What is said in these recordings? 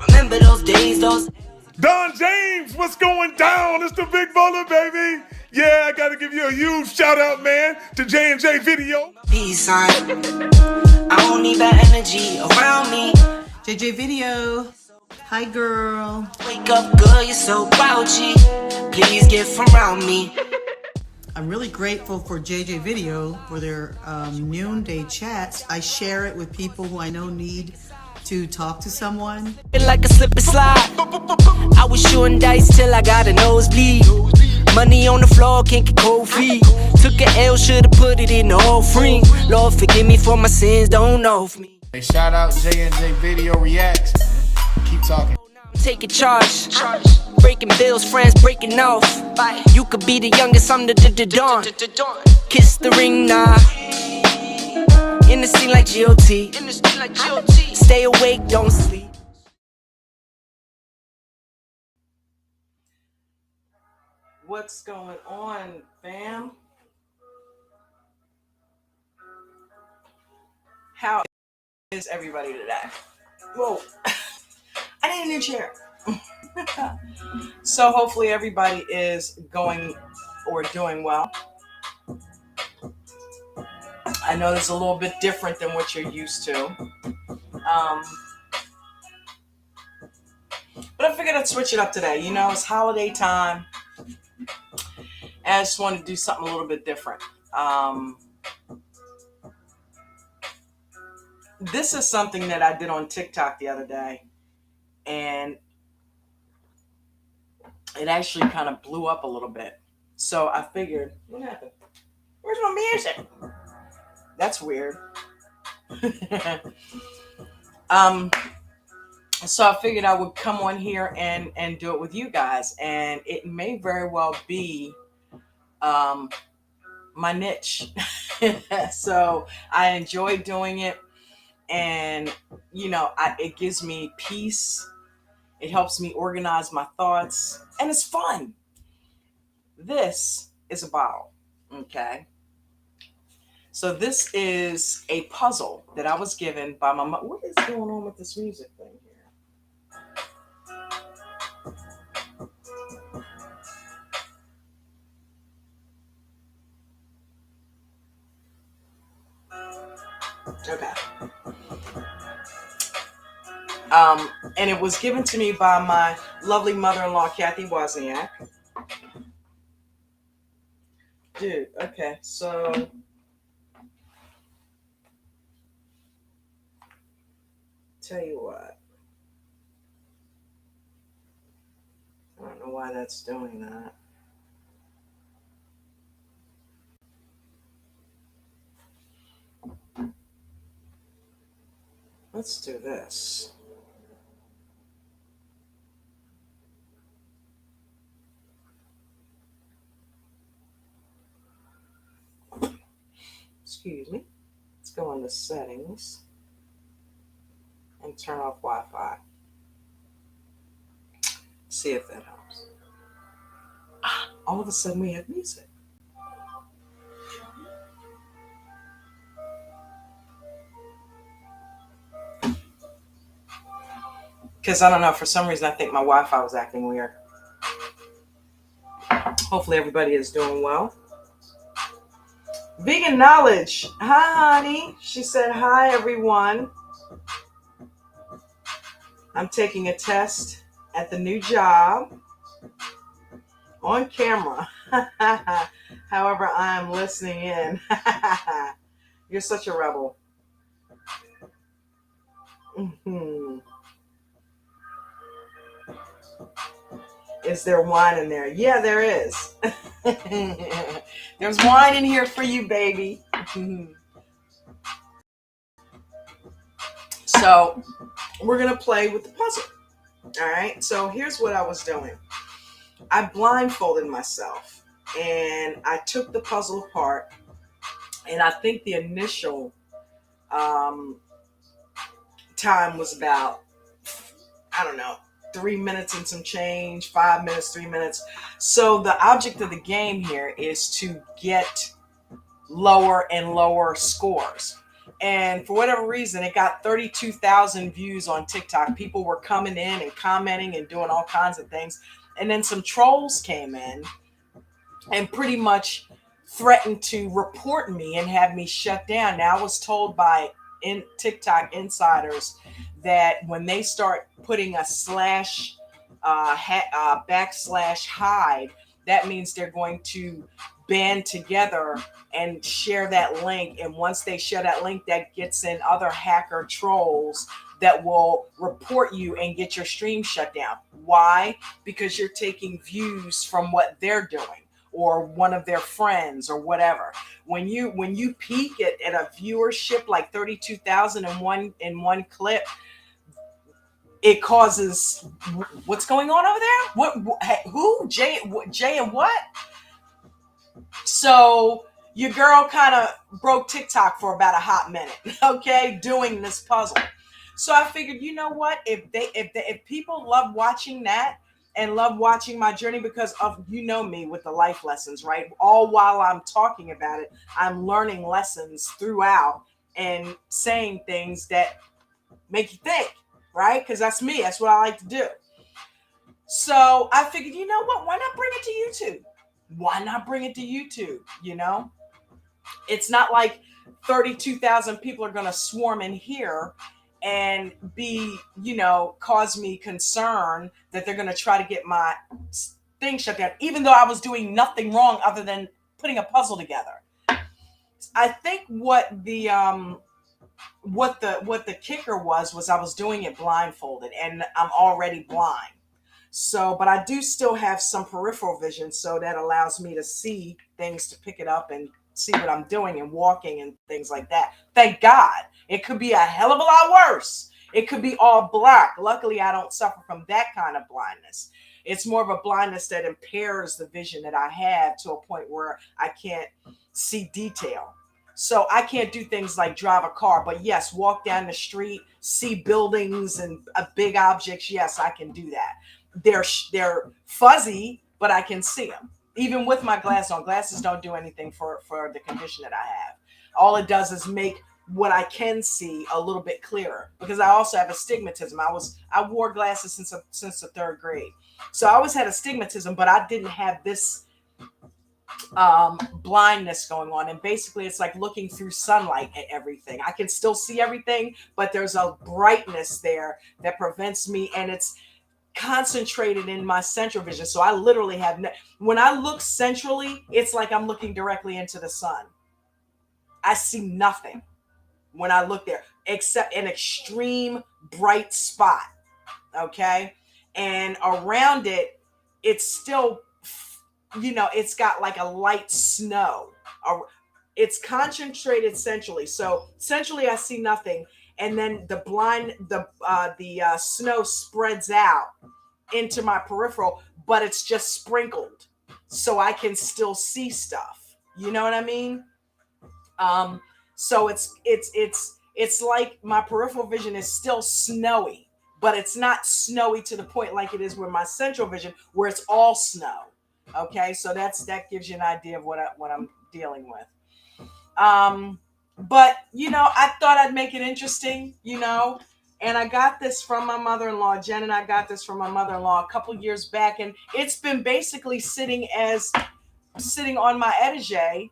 Remember those days, those. Don James, what's going down? It's the Big Bowler, baby. Yeah, I gotta give you a huge shout out, man, to J&J Video. Peace sign. I don't need that energy around me. JJ Video. Hi, girl. Wake up, girl, you're so grouchy. Please get from around me. I'm really grateful for JJ Video for their noonday chats. I share it with people who I know need to talk to someone. Like a slip and slide. I was shooting dice till I got a nosebleed. Money on the floor, can't get cold feet. Took an L, should've put it in the offering. Lord, forgive me for my sins, don't know of me. Hey, shout out J&J Video Reacts. Keep talking. Taking charge. Breaking bills, friends breaking off. You could be the youngest, I'm the dawn. Kiss the ring, nah. In the scene like GOT. Stay awake, don't sleep. What's going on, fam? How is everybody today? Whoa, I need a new chair. So hopefully everybody is going or doing well. I know it's a little bit different than what you're used to. But I figured I'd switch it up today. You know, it's holiday time. And I just wanted to do something a little bit different. This is something that I did on TikTok the other day. And it actually kind of blew up a little bit. So I figured, what happened? Where's my music? That's weird. So I figured I would come on here and do it with you guys, and it may very well be um, my niche. So I enjoy doing it, and it gives me peace. It helps me organize my thoughts, and it's fun. This is a bottle, okay? So this is a puzzle that I was given by my mom. What is going on with this music thing here? Okay. And it was given to me by my lovely mother-in-law, Kathy Wozniak. Dude, okay, so tell you what. I don't know why that's doing that. Let's do this. Excuse me. Let's go into settings and turn off Wi-Fi. See if that helps. All of a sudden we have music. Because I don't know, for some reason I think my Wi-Fi was acting weird. Hopefully everybody is doing well. Vegan Knowledge. Hi, honey. She said, hi, everyone. I'm taking a test at the new job on camera. However, I am listening in. You're such a rebel. Mm-hmm. Is there wine in there? Yeah, there is. There's wine in here for you, baby. So we're going to play with the puzzle. All right. So here's what I was doing. I blindfolded myself and I took the puzzle apart. And I think the initial time was about, I don't know, 3 minutes and some change, 5 minutes, 3 minutes. So the object of the game here is to get lower and lower scores. And for whatever reason, it got 32,000 views on TikTok. People were coming in and commenting and doing all kinds of things. And then some trolls came in and pretty much threatened to report me and have me shut down. Now, I was told by TikTok insiders that when they start putting a backslash hide, that means they're going to band together and share that link. And once they share that link, that gets in other hacker trolls that will report you and get your stream shut down. Why? Because you're taking views from what they're doing or one of their friends or whatever. When you peak at a viewership like 32,000 in one clip, it causes, what's going on over there? Who? Jay and what? So your girl kind of broke TikTok for about a hot minute, okay, doing this puzzle. So I figured, you know what? If people love watching that and love watching my journey, because of, me with the life lessons, right? All while I'm talking about it, I'm learning lessons throughout and saying things that make you think, right? Because that's me. That's what I like to do. So I figured, you know what? Why not bring it to YouTube? Why not bring it to YouTube? It's not like 32,000 people are going to swarm in here and be, cause me concern that they're going to try to get my thing shut down, even though I was doing nothing wrong other than putting a puzzle together. I think what the kicker was I was doing it blindfolded, and I'm already blind. So, but I do still have some peripheral vision, so that allows me to see things, to pick it up and see what I'm doing and walking and things like that. Thank God. It could be a hell of a lot worse It could be all black. Luckily, I don't suffer from that kind of blindness. It's more of a blindness that impairs the vision that I have to a point where I can't see detail. So I can't do things like drive a car, but yes, walk down the street, see buildings and big objects. Yes, I can do that. They're fuzzy, but I can see them. Even with my glasses on, glasses don't do anything for the condition that I have. All it does is make what I can see a little bit clearer, because I also have astigmatism. I wore glasses since the third grade, so I always had astigmatism, but I didn't have this blindness going on. And basically, it's like looking through sunlight at everything. I can still see everything, but there's a brightness there that prevents me, and it's concentrated in my central vision. So I literally have when I look centrally, it's like I'm looking directly into the sun. I see nothing when I look there except an extreme bright spot. Okay. And around it, it's still, it's got like a light snow. It's concentrated centrally. So centrally, I see nothing. And then the snow spreads out into my peripheral, but it's just sprinkled, so I can still see stuff. You know what I mean? So it's like my peripheral vision is still snowy, but it's not snowy to the point like it is with my central vision, where it's all snow. Okay, so that gives you an idea of what I'm dealing with. But I thought I'd make it interesting, and I got this from my mother-in-law. Jen and I got this from my mother-in-law a couple years back, and it's been basically sitting on my etagere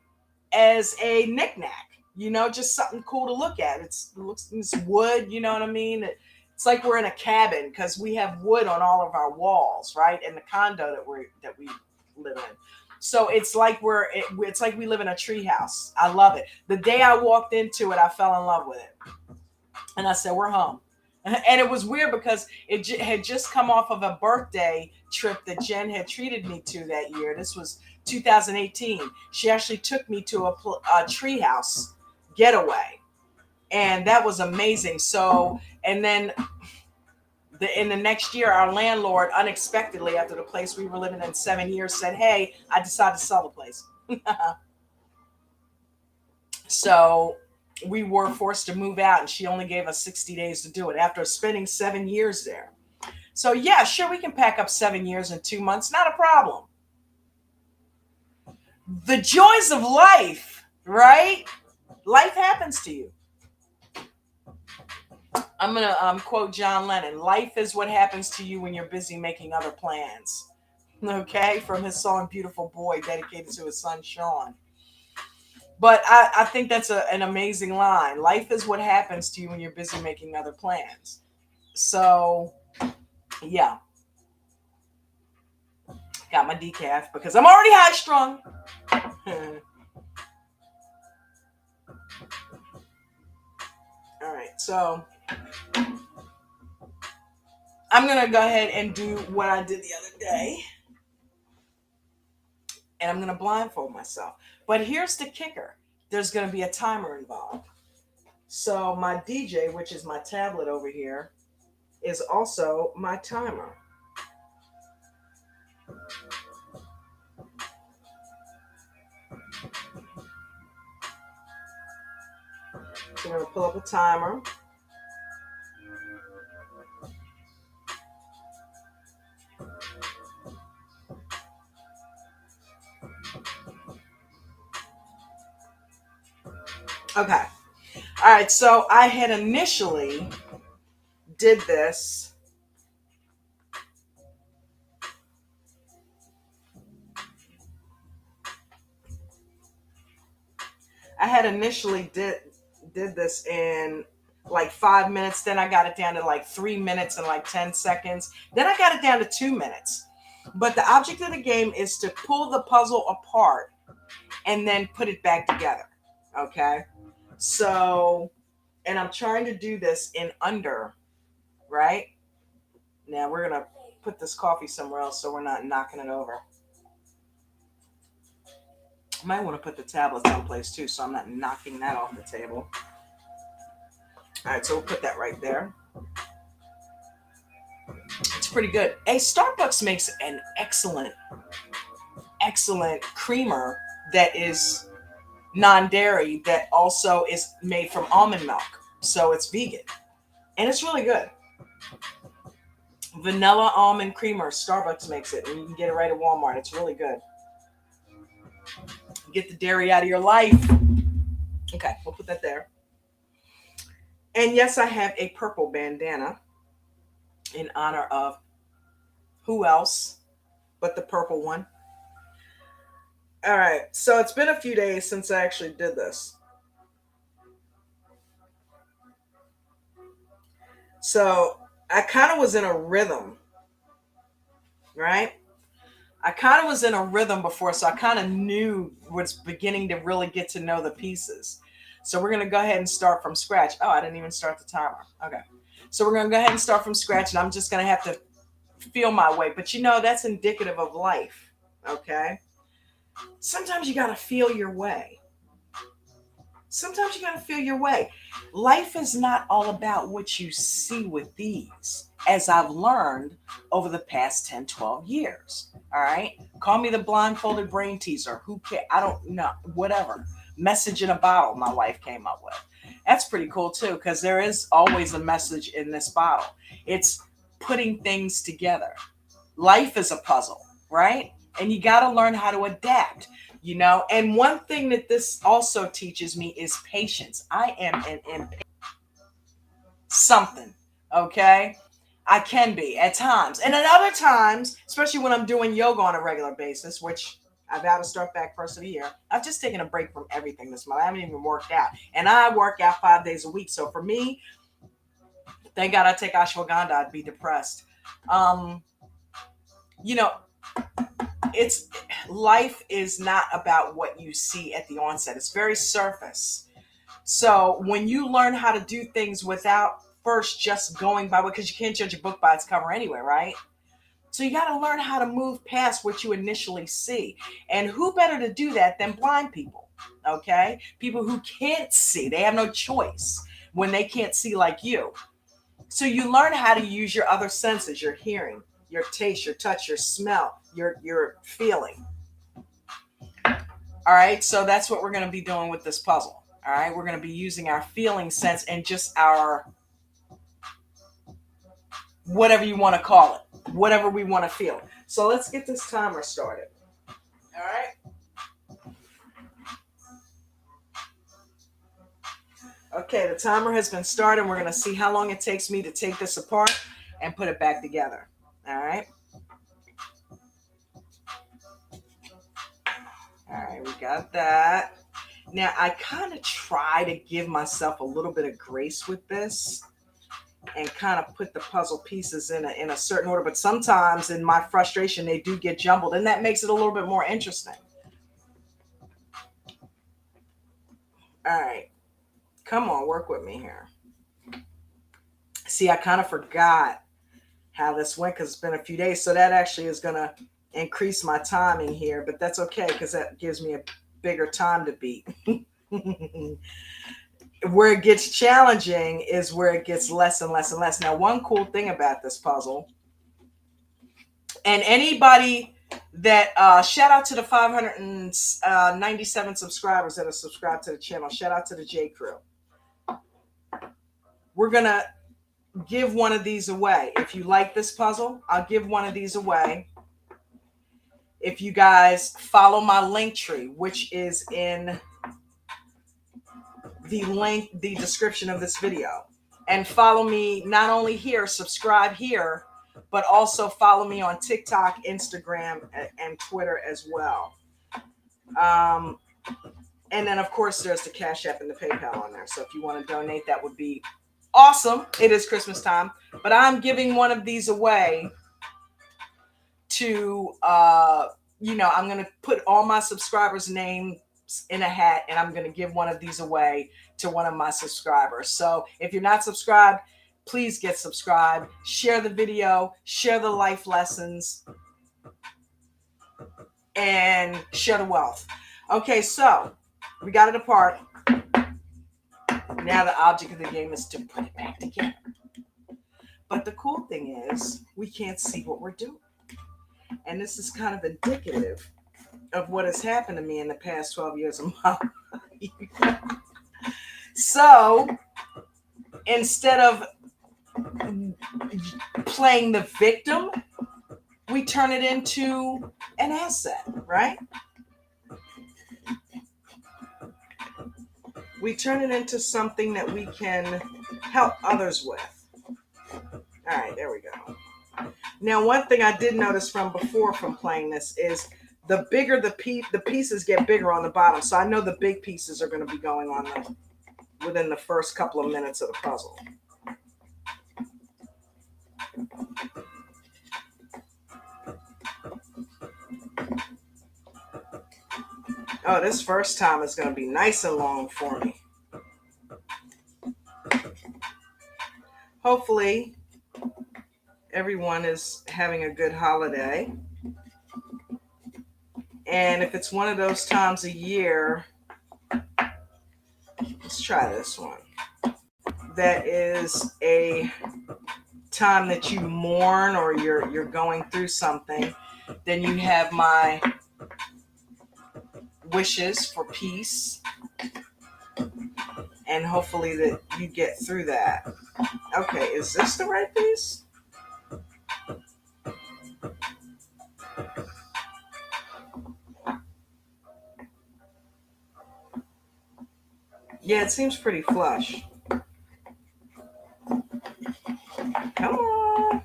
as a knickknack, just something cool to look at. It's wood, you know what I mean? It's like we're in a cabin because we have wood on all of our walls, right? In the condo that we live in. So it's like it's like we live in a treehouse. I love it. The day I walked into it, I fell in love with it, and I said, "We're home." And it was weird because it had just come off of a birthday trip that Jen had treated me to that year. This was 2018. She actually took me to a treehouse getaway, and that was amazing. So, and then in the next year, our landlord unexpectedly, after the place we were living in 7 years, said, "Hey, I decided to sell the place." So we were forced to move out, and she only gave us 60 days to do it after spending 7 years there. So yeah, sure, we can pack up 7 years in 2 months. Not a problem. The joys of life, right? Life happens to you. I'm going to quote John Lennon. Life is what happens to you when you're busy making other plans. Okay? From his song, Beautiful Boy, dedicated to his son, Sean. But I think that's an amazing line. Life is what happens to you when you're busy making other plans. So, yeah. Got my decaf because I'm already high strung. All right, so I'm going to go ahead and do what I did the other day. And I'm going to blindfold myself. But here's the kicker. There's going to be a timer involved. So my DJ, which is my tablet over here, is also my timer. So I'm going to pull up a timer. Okay. All right. So I had initially did this. I had initially did this in like 5 minutes. Then I got it down to like 3 minutes and like 10 seconds. Then I got it down to 2 minutes. But the object of the game is to pull the puzzle apart and then put it back together. Okay. So, and I'm trying to do this in under, right? Now we're going to put this coffee somewhere else so we're not knocking it over. I might want to put the tablet someplace too so I'm not knocking that off the table. All right, so we'll put that right there. It's pretty good. Hey, Starbucks makes an excellent creamer that is non-dairy, that also is made from almond milk. So it's vegan. And it's really good. Vanilla almond creamer. Starbucks makes it. And you can get it right at Walmart. It's really good. Get the dairy out of your life. Okay, we'll put that there. And yes, I have a purple bandana in honor of who else but the purple one. All right, so it's been a few days since I actually did this. So I kind of was in a rhythm, right? I kind of was in a rhythm before, so I kind of knew was beginning to really get to know the pieces. So we're going to go ahead and start from scratch. Oh, I didn't even start the timer. Okay. So we're going to go ahead and start from scratch, and I'm just going to have to feel my way. But you know, that's indicative of life, okay? Sometimes you got to feel your way. Sometimes you got to feel your way. Life is not all about what you see with these, as I've learned over the past 10, 12 years. All right? Call me the blindfolded brain teaser. Who cares? I don't know. Whatever. Message in a bottle my wife came up with. That's pretty cool too, because there is always a message in this bottle. It's putting things together. Life is a puzzle, right? And you got to learn how to adapt. You know, and one thing that this also teaches me is patience. I am an impatient something, okay? I can be at times. And at other times, especially when I'm doing yoga on a regular basis, which I've got to start back first of the year. I've just taken a break from everything this month. I haven't even worked out. And I work out 5 days a week. So for me, thank God I take ashwagandha. I'd be depressed. You know, it's life is not about what you see at the onset. It's very surface. So when you learn how to do things without first just going by what, because you can't judge a book by its cover anyway, right? So you got to learn how to move past what you initially see. And who better to do that than blind people? Okay? People who can't see. They have no choice when they can't see like you. So you learn how to use your other senses, your hearing, your taste, your touch, your smell, your feeling. All right, so that's what we're going to be doing with this puzzle. All right, we're going to be using our feeling sense and just our, whatever you want to call it, whatever we want to feel. So let's get this timer started. All right. Okay, the timer has been started. We're going to see how long it takes me to take this apart and put it back together. All right. All right, we got that. Now, I kind of try to give myself a little bit of grace with this and kind of put the puzzle pieces in a certain order. But sometimes in my frustration, they do get jumbled, and that makes it a little bit more interesting. All right. Come on, work with me here. See, I kind of forgot how this went because it's been a few days. So that actually is going to increase my timing here, but that's okay because that gives me a bigger time to beat. Where it gets challenging is where it gets less and less and less. Now, one cool thing about this puzzle, and anybody that shout out to the 597 subscribers that are subscribed to the channel. Shout out to the J Crew. We're gonna give one of these away. If you like this puzzle, I'll give one of these away. If you guys follow my link tree, which is in the description of this video, and follow me not only here, subscribe here, but also follow me on TikTok, Instagram, and Twitter as well. And then, of course, there's the Cash App and the PayPal on there. So if you want to donate, that would be awesome. It is Christmas time, but I'm giving one of these away to, I'm going to put all my subscribers' names in a hat, and I'm going to give one of these away to one of my subscribers. So if you're not subscribed, please get subscribed, share the video, share the life lessons, and share the wealth. Okay, so we got it apart. Now the object of the game is to put it back together. But the cool thing is we can't see what we're doing. And this is kind of indicative of what has happened to me in the past 12 years of my life. So instead of playing the victim, we turn it into an asset, right? We turn it into something that we can help others with. All right, there we go. Now, one thing I did notice from before from playing this is the bigger the pieces get bigger on the bottom. So I know the big pieces are going to be going on within the first couple of minutes of the puzzle. Oh, this first time is going to be nice and long for me. Hopefully, everyone is having a good holiday. And if it's one of those times a year, let's try this one. That is a time that you mourn or you're going through something, then you have my wishes for peace. And hopefully that you get through that. Okay, is this the right piece? Yeah, it seems pretty flush. Come on.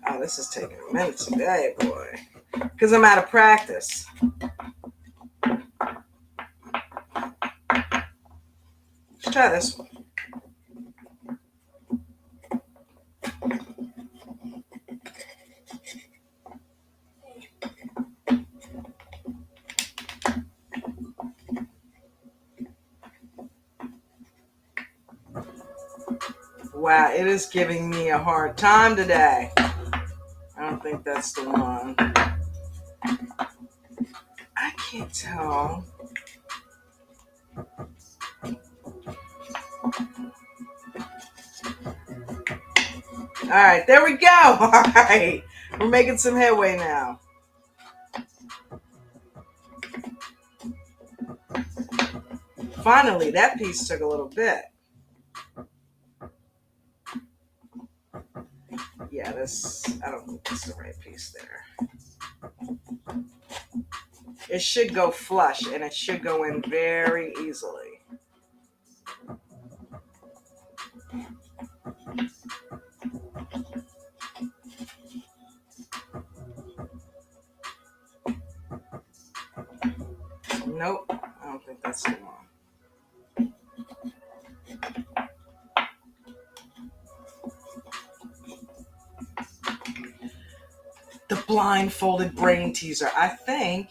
Oh, this is taking a minute today, boy. Because I'm out of practice. Let's try this one. Wow, it is giving me a hard time today. I don't think that's the one. I can't tell. All right, there we go. All right, we're making some headway now. Finally, that piece took a little bit. Yeah, I don't think that's the right piece there. It should go flush and it should go in very easily. Nope, I don't think that's the one. The blindfolded brain teaser. I think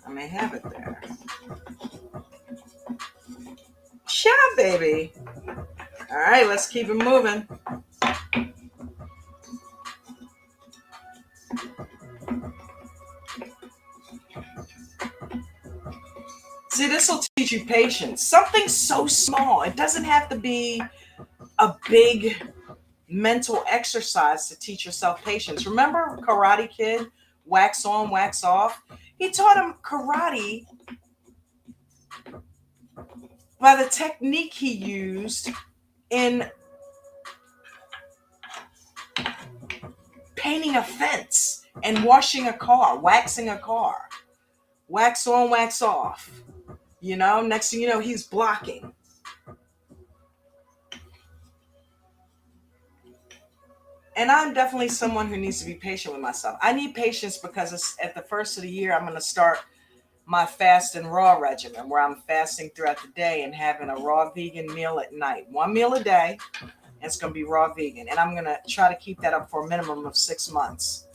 I may have it there. Yeah, baby. All right, let's keep it moving. See, this will teach you patience. Something so small. It doesn't have to be a big mental exercise to teach yourself patience. Remember Karate Kid, wax on, wax off? He taught him karate by the technique he used in painting a fence and washing a car, waxing a car. Wax on, wax off. You know, next thing you know, he's blocking. And I'm definitely someone who needs to be patient with myself. I need patience because it's at the first of the year, I'm going to start my fast and raw regimen where I'm fasting throughout the day and having a raw vegan meal at night. 1 meal a day. And it's going to be raw vegan. And I'm going to try to keep that up for a minimum of 6 months.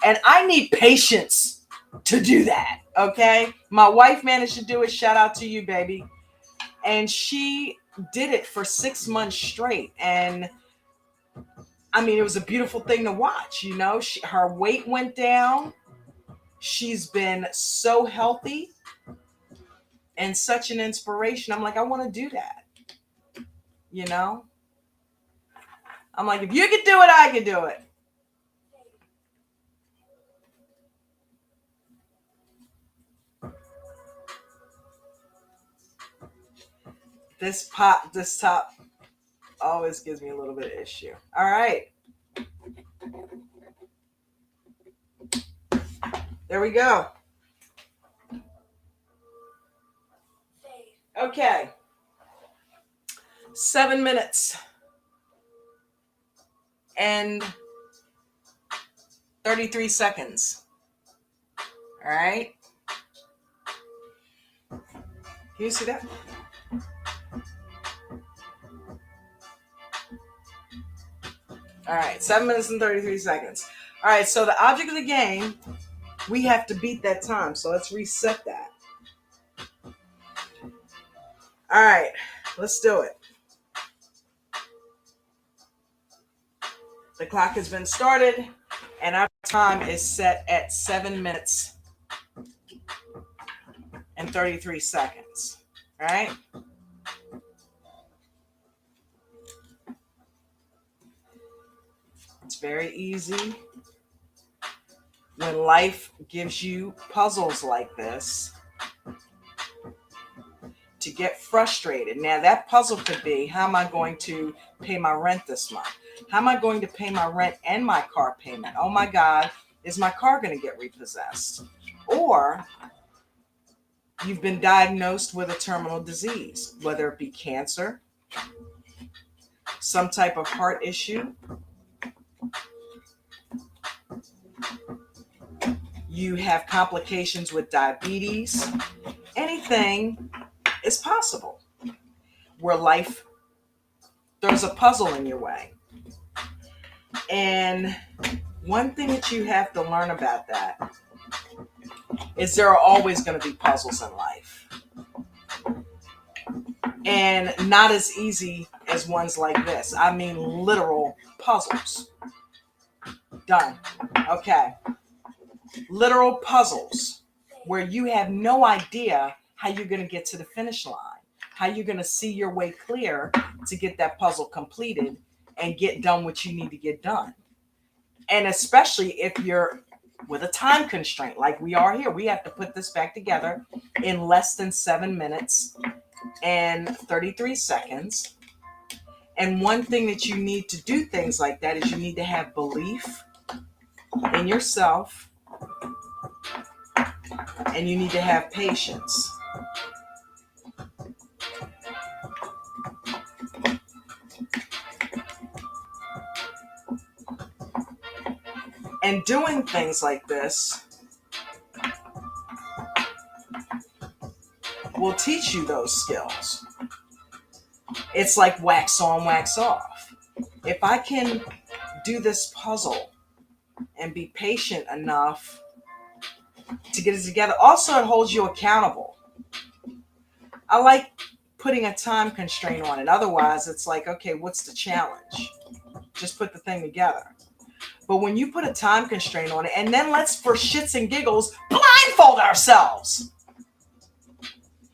And I need patience to do that. Okay. My wife managed to do it. Shout out to you, baby. And she did it for 6 months straight. And I mean, it was a beautiful thing to watch. You know, her weight went down. She's been so healthy. and such an inspiration. I'm like, I want to do that. You know? I'm like, if you can do it, I can do it. This top always gives me a little bit of issue. All right. There we go. Okay. 7 minutes and 33 seconds. All right. Can you see that? All right. 7 minutes and 33 seconds. All right. So the object of the game, we have to beat that time. So let's reset that. All right. Let's do it. The clock has been started, and our time is set at 7 minutes and 33 seconds. All right? It's very easy when life gives you puzzles like this to get frustrated. Now, that puzzle could be, how am I going to pay my rent this month? How am I going to pay my rent and my car payment? Oh my God, is my car going to get repossessed? Or you've been diagnosed with a terminal disease, whether it be cancer, some type of heart issue. You have complications with diabetes. Anything is possible where life throws a puzzle in your way. And one thing that you have to learn about that is there are always going to be puzzles in life. And not as easy as ones like this. I mean, literal puzzles. Done. Okay. Literal puzzles where you have no idea how you're going to get to the finish line, how you're going to see your way clear to get that puzzle completed and get done what you need to get done. And especially if you're with a time constraint like we are here, we have to put this back together in less than 7 minutes and 33 seconds. And one thing that you need to do things like that is you need to have belief in yourself, and you need to have patience. And doing things like this will teach you those skills. It's like wax on, wax off. If I can do this puzzle and be patient enough to get it together, also it holds you accountable. I like putting a time constraint on it. Otherwise, it's like, okay, what's the challenge? Just put the thing together. But when you put a time constraint on it, and then let's, for shits and giggles, blindfold ourselves.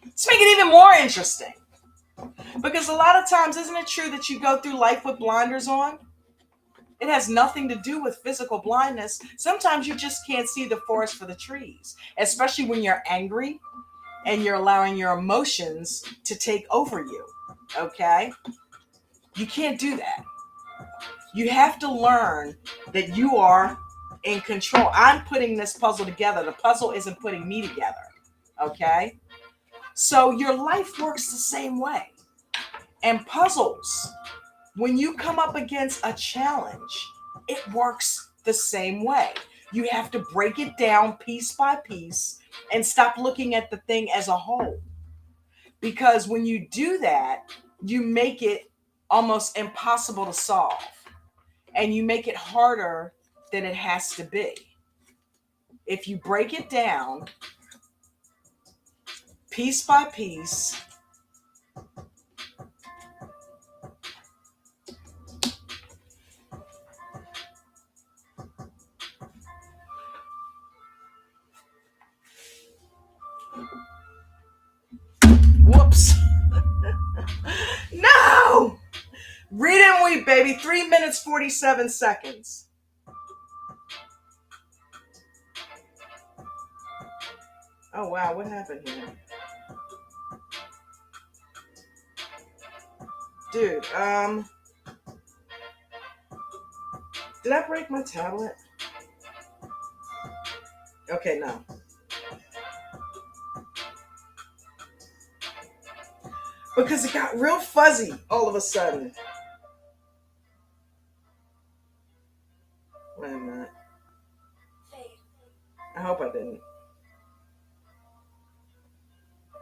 Let's make it even more interesting. Because a lot of times, isn't it true that you go through life with blinders on? It has nothing to do with physical blindness. Sometimes you just can't see the forest for the trees, especially when you're angry and you're allowing your emotions to take over you, okay? You can't do that. You have to learn that you are in control. I'm putting this puzzle together. The puzzle isn't putting me together, okay? So your life works the same way. And puzzles, when you come up against a challenge, it works the same way. You have to break it down piece by piece and stop looking at the thing as a whole. Because when you do that, you make it almost impossible to solve. And you make it harder than it has to be. If you break it down piece by piece, didn't we, baby? 3 minutes, 47 seconds. Oh, wow. What happened here? Dude, did I break my tablet? Okay, no. Because it got real fuzzy all of a sudden. Wait a minute. I hope I didn't.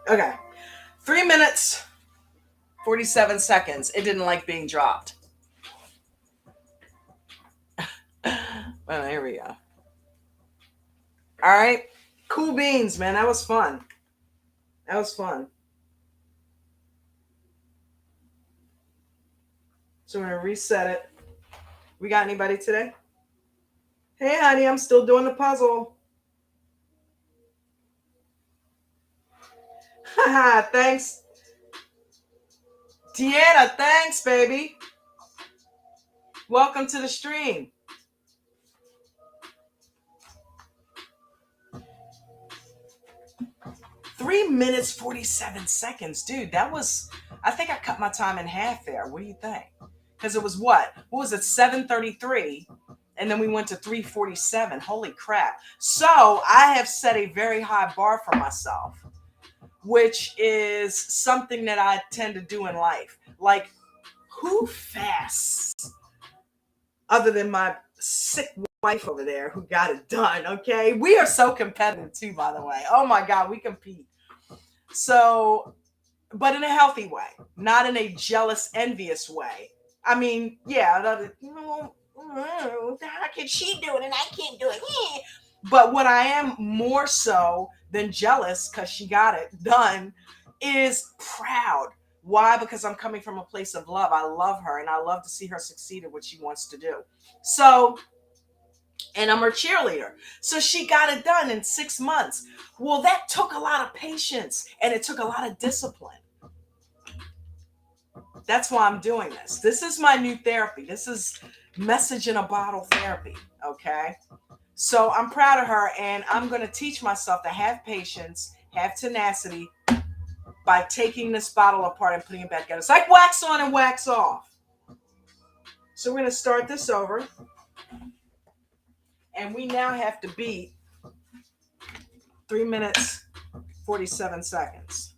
Okay. 3 minutes, 47 seconds. It didn't like being dropped. Well, here we go. All right. Cool beans, man. That was fun. That was fun. So we're going to reset it. We got anybody today? Hey, honey, I'm still doing the puzzle. Haha, thanks. Deanna, thanks, baby. Welcome to the stream. Three minutes, 47 seconds. Dude, that was, I think I cut my time in half there. What do you think? Because it was what was it, 7:33? And then we went to 3:47. Holy crap. So I have set a very high bar for myself, which is something that I tend to do in life. Like, who fasts other than my sick wife over there who got it done, okay? We are so competitive too, by the way. Oh my God, we compete. So, but in a healthy way, not in a jealous, envious way. I mean, yeah, how can she do it and I can't do it? But what I am more so than jealous because she got it done is proud. Why? Because I'm coming from a place of love. I love her and I love to see her succeed at what she wants to do. So, and I'm her cheerleader. So she got it done in 6 months. Well, that took a lot of patience and it took a lot of discipline. That's why I'm doing this. This is my new therapy. This is message in a bottle therapy, okay? So I'm proud of her, and I'm going to teach myself to have patience, have tenacity by taking this bottle apart and putting it back together. It's like wax on and wax off. So we're going to start this over. And we now have to beat 3 minutes, 47 seconds.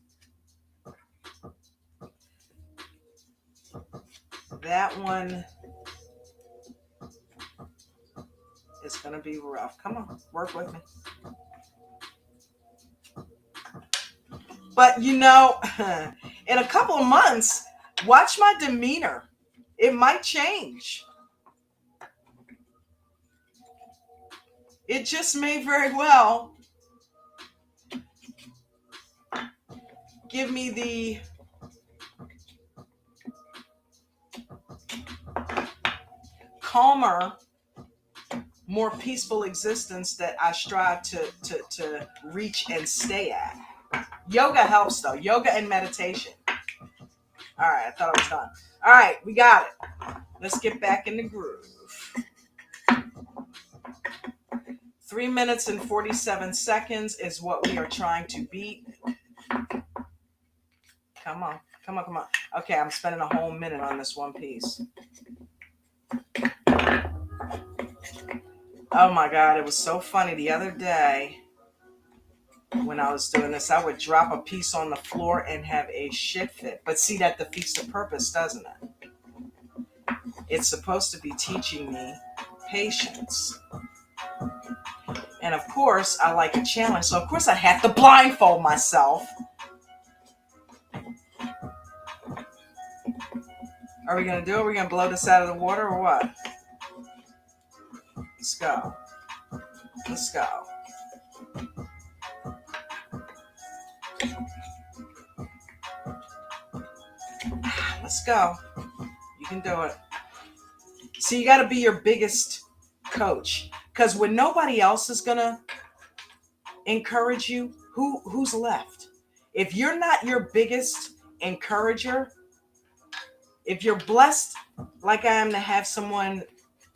That one is going to be rough. Come on, work with me. But, you know, in a couple of months, watch my demeanor. It might change. It just may very well give me the calmer, more peaceful existence that I strive to reach and stay at. Yoga helps though. Yoga and meditation. All right, I thought I was done. All right, we got it. Let's get back in the groove. 3 minutes and 47 seconds is what we are trying to beat. Come on, come on, come on. Okay, I'm spending a whole minute on this one piece. Oh my God, it was so funny the other day when I was doing this. I would drop a piece on the floor and have a shit fit. But see, that defeats the purpose, doesn't it? It's supposed to be teaching me patience. And of course, I like a challenge. So of course I have to blindfold myself. Are we going to do it? Are we going to blow this out of the water or what? Let's go. Let's go. Let's go. You can do it. So you got to be your biggest coach. Because when nobody else is going to encourage you, who's left? If you're not your biggest encourager, If you're blessed like I am to have someone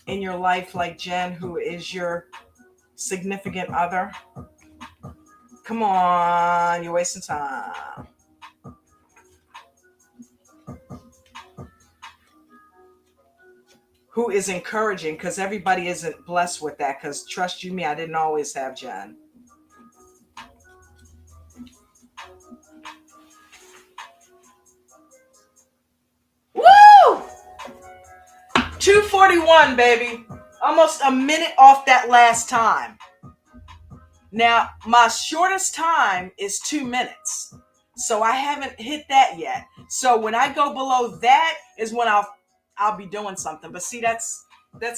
in your life like Jen, who is your significant other, come on, you're wasting time. Who is encouraging, because everybody isn't blessed with that, because trust you me, I didn't always have Jen. Woo! 2:41, baby. Almost a minute off that last time. Now, my shortest time is 2 minutes. So I haven't hit that yet. So when I go below that is when I'll be doing something. But see, that's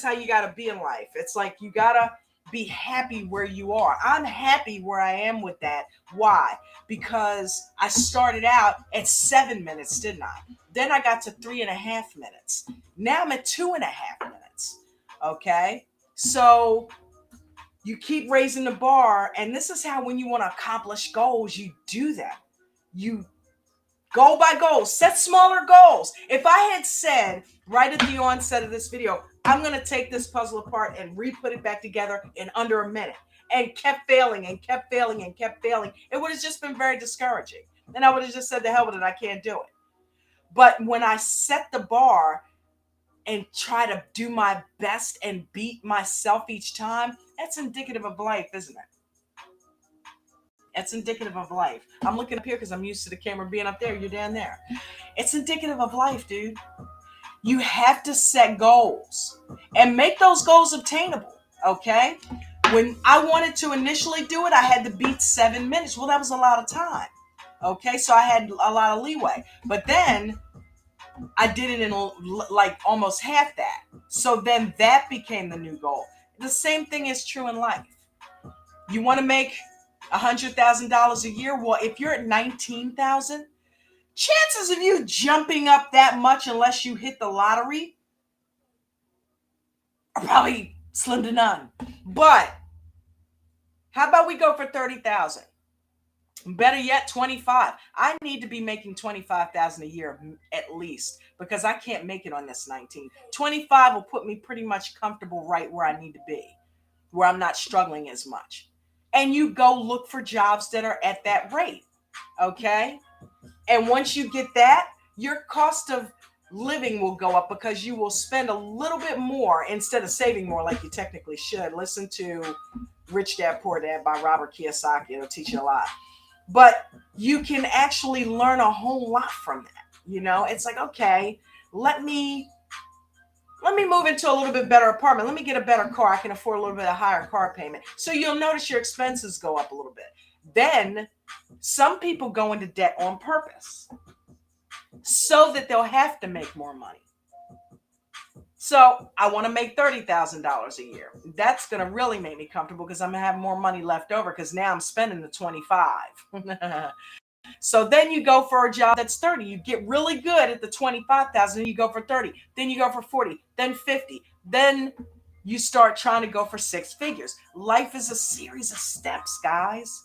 how you got to be in life. It's like you got to be happy where you are. I'm happy where I am with that. Why? Because I started out at 7 minutes, didn't I? Then I got to 3.5 minutes. Now I'm at 2.5 minutes. Okay? So you keep raising the bar, and this is how, when you want to accomplish goals, you do that. You go by goals, set smaller goals. If I had said right at the onset of this video, I'm going to take this puzzle apart and re-put it back together in under a minute, and kept failing and kept failing and kept failing, it would have just been very discouraging. And I would have just said, the hell with it, I can't do it. But when I set the bar and try to do my best and beat myself each time, that's indicative of life, isn't it? It's indicative of life. I'm looking up here because I'm used to the camera being up there. You're down there. It's indicative of life, dude. You have to set goals and make those goals obtainable, okay? When I wanted to initially do it, I had to beat 7 minutes. Well, that was a lot of time, okay? So I had a lot of leeway. But then I did it in like almost half that. So then that became the new goal. The same thing is true in life. You want to make $100,000 a year? Well, if you're at 19,000, chances of you jumping up that much, unless you hit the lottery, are probably slim to none. But how about we go for 30,000? Better yet, 25. I need to be making 25,000 a year at least, because I can't make it on this 19. 25 will put me pretty much comfortable right where I need to be, where I'm not struggling as much. And you go look for jobs that are at that rate, okay? And once you get that, your cost of living will go up, because you will spend a little bit more instead of saving more like you technically should. Listen to Rich Dad Poor Dad by Robert Kiyosaki. It'll teach you a lot. But you can actually learn a whole lot from that. You know, it's like, okay, let me move into a little bit better apartment. Let me get a better car. I can afford a little bit of higher car payment. So you'll notice your expenses go up a little bit. Then some people go into debt on purpose so that they'll have to make more money. So I want to make $30,000 a year. That's going to really make me comfortable, because I'm going to have more money left over, because now I'm spending the 25. So then you go for a job that's 30. You get really good at the 25,000, you go for 30. Then you go for 40, then 50. Then you start trying to go for 6 figures. Life is a series of steps, guys.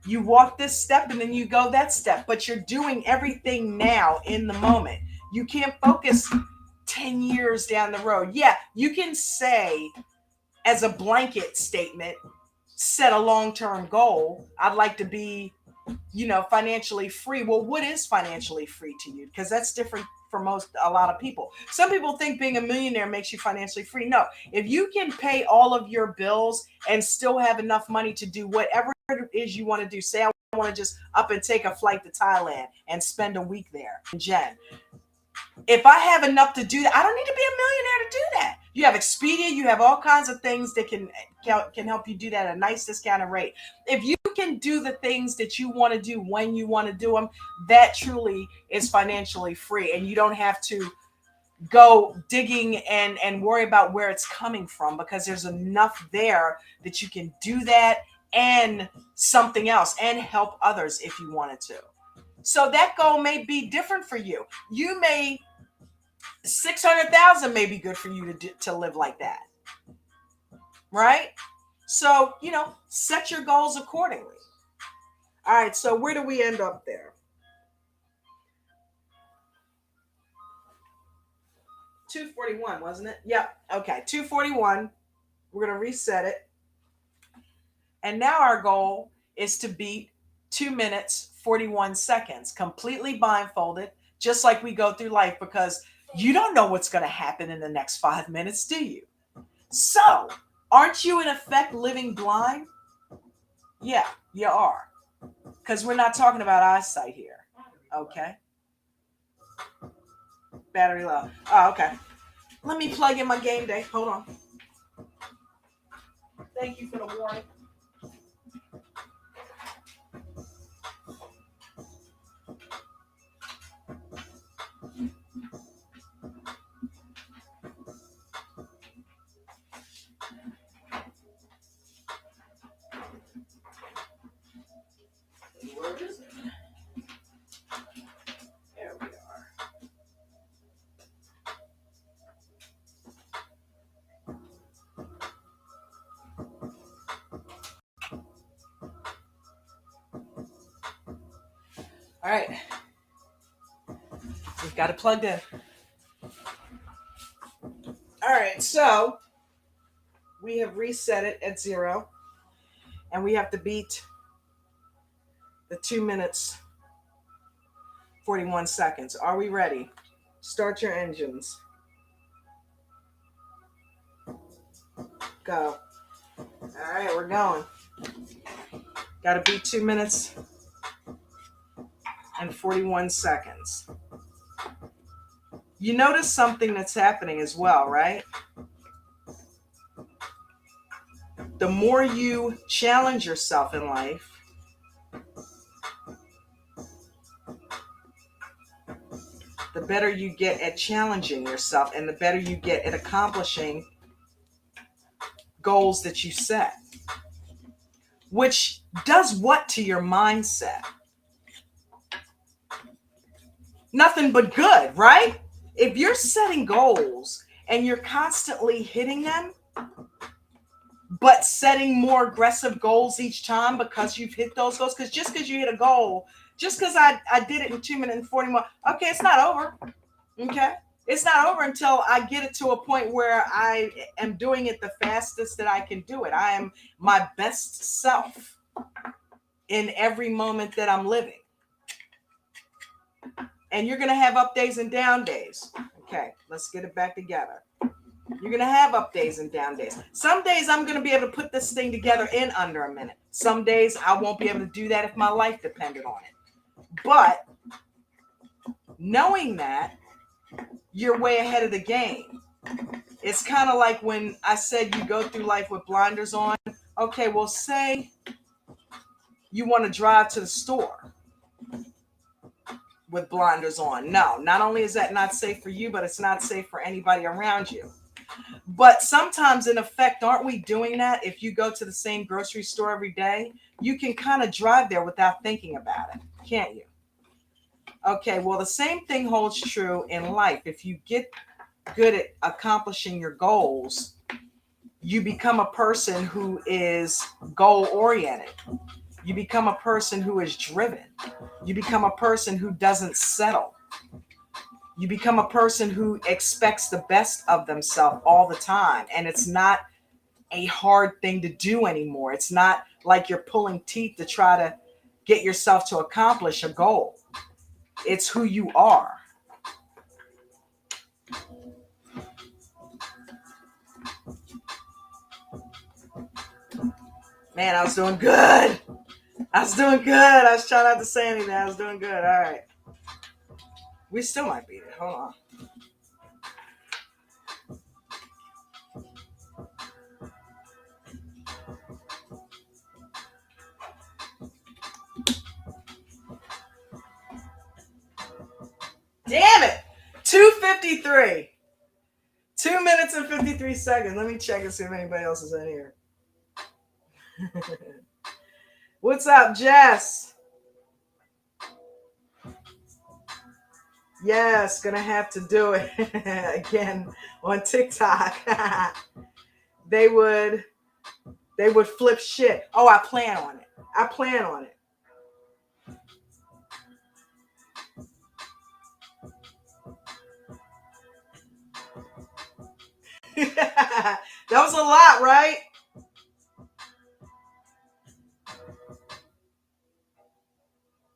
You walk this step and then you go that step, but you're doing everything now in the moment. You can't focus 10 years down the road. Yeah, you can say as a blanket statement, set a long-term goal. I'd like to be, financially free. Well, what is financially free to you? Because that's different for a lot of people. Some people think being a millionaire makes you financially free. No, if you can pay all of your bills and still have enough money to do whatever it is you want to do. Say I want to just up and take a flight to Thailand and spend a week there. Jen, if I have enough to do that, I don't need to be a millionaire to do that. You have Expedia, you have all kinds of things that can help you do that at a nice discounted rate. If you can do the things that you want to do when you want to do them, that truly is financially free. And you don't have to go digging and worry about where it's coming from, because there's enough there that you can do that and something else and help others if you wanted to. So that goal may be different for you. You may, 600,000 may be good for you to live like that. Right? So, set your goals accordingly. All right. So where do we end up there? 2:41, wasn't it? Yep. Okay, 2:41. We're going to reset it. And now our goal is to beat 2 minutes, 41 seconds, completely blindfolded, just like we go through life, because you don't know what's going to happen in the next 5 minutes, do you? So, aren't you in effect living blind? Yeah, you are. Because we're not talking about eyesight here. Okay. Battery low. Oh, okay. Let me plug in my game day. Hold on. Thank you for the warning. Where is it? There we are. All right. We've got it plugged in. All right, so we have reset it at 0, and we have to beat the 2 minutes, 41 seconds. Are we ready? Start your engines. Go. All right, we're going. Got to beat 2 minutes and 41 seconds. You notice something that's happening as well, right? The more you challenge yourself in life, the better you get at challenging yourself, and the better you get at accomplishing goals that you set. Which does what to your mindset? Nothing but good, right? If you're setting goals and you're constantly hitting them, but setting more aggressive goals each time because you've hit those goals, because just because you hit a goal, just because I did it in 2 minutes and 41, okay, it's not over. Okay? It's not over until I get it to a point where I am doing it the fastest that I can do it. I am my best self in every moment that I'm living. And you're going to have up days and down days. Okay, let's get it back together. You're going to have up days and down days. Some days I'm going to be able to put this thing together in under a minute. Some days I won't be able to do that if my life depended on it. But knowing that, you're way ahead of the game. It's kind of like when I said you go through life with blinders on. Okay, well, say you want to drive to the store with blinders on. No, not only is that not safe for you, but it's not safe for anybody around you. But sometimes, in effect, aren't we doing that? If you go to the same grocery store every day, you can kind of drive there without thinking about it, can't you? Okay, well, the same thing holds true in life. If you get good at accomplishing your goals, you become a person who is goal-oriented. You become a person who is driven. You become a person who doesn't settle. You become a person who expects the best of themselves all the time. And it's not a hard thing to do anymore. It's not like you're pulling teeth to try to get yourself to accomplish a goal. It's who you are. Man, I was doing good. I was doing good. I was trying not to say anything. I was doing good. All right. We still might beat it. Hold on. Damn it. 2:53. 2 minutes and 53 seconds. Let me check and see if anybody else is in here. What's up, Jess? Yes, gonna have to do it again on TikTok. They would flip shit. Oh, I plan on it. I plan on it. That was a lot, right?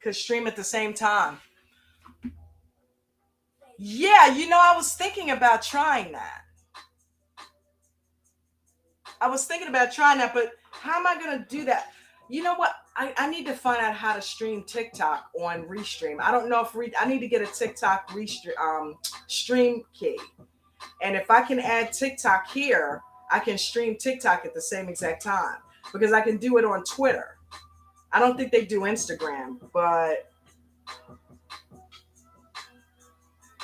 Could stream at the same time. Yeah, I was thinking about trying that. But how am I going to do that? You know what? I need to find out how to stream TikTok on Restream. I don't know if I need to get a TikTok stream key. And if I can add TikTok here, I can stream TikTok at the same exact time because I can do it on Twitter. I don't think they do Instagram, but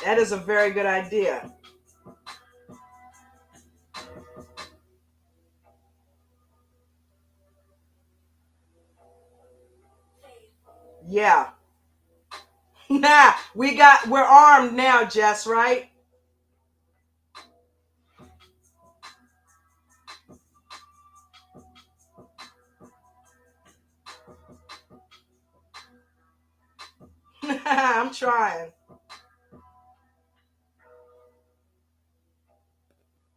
that is a very good idea. Yeah. Nah, we're armed now, Jess, right? I'm trying.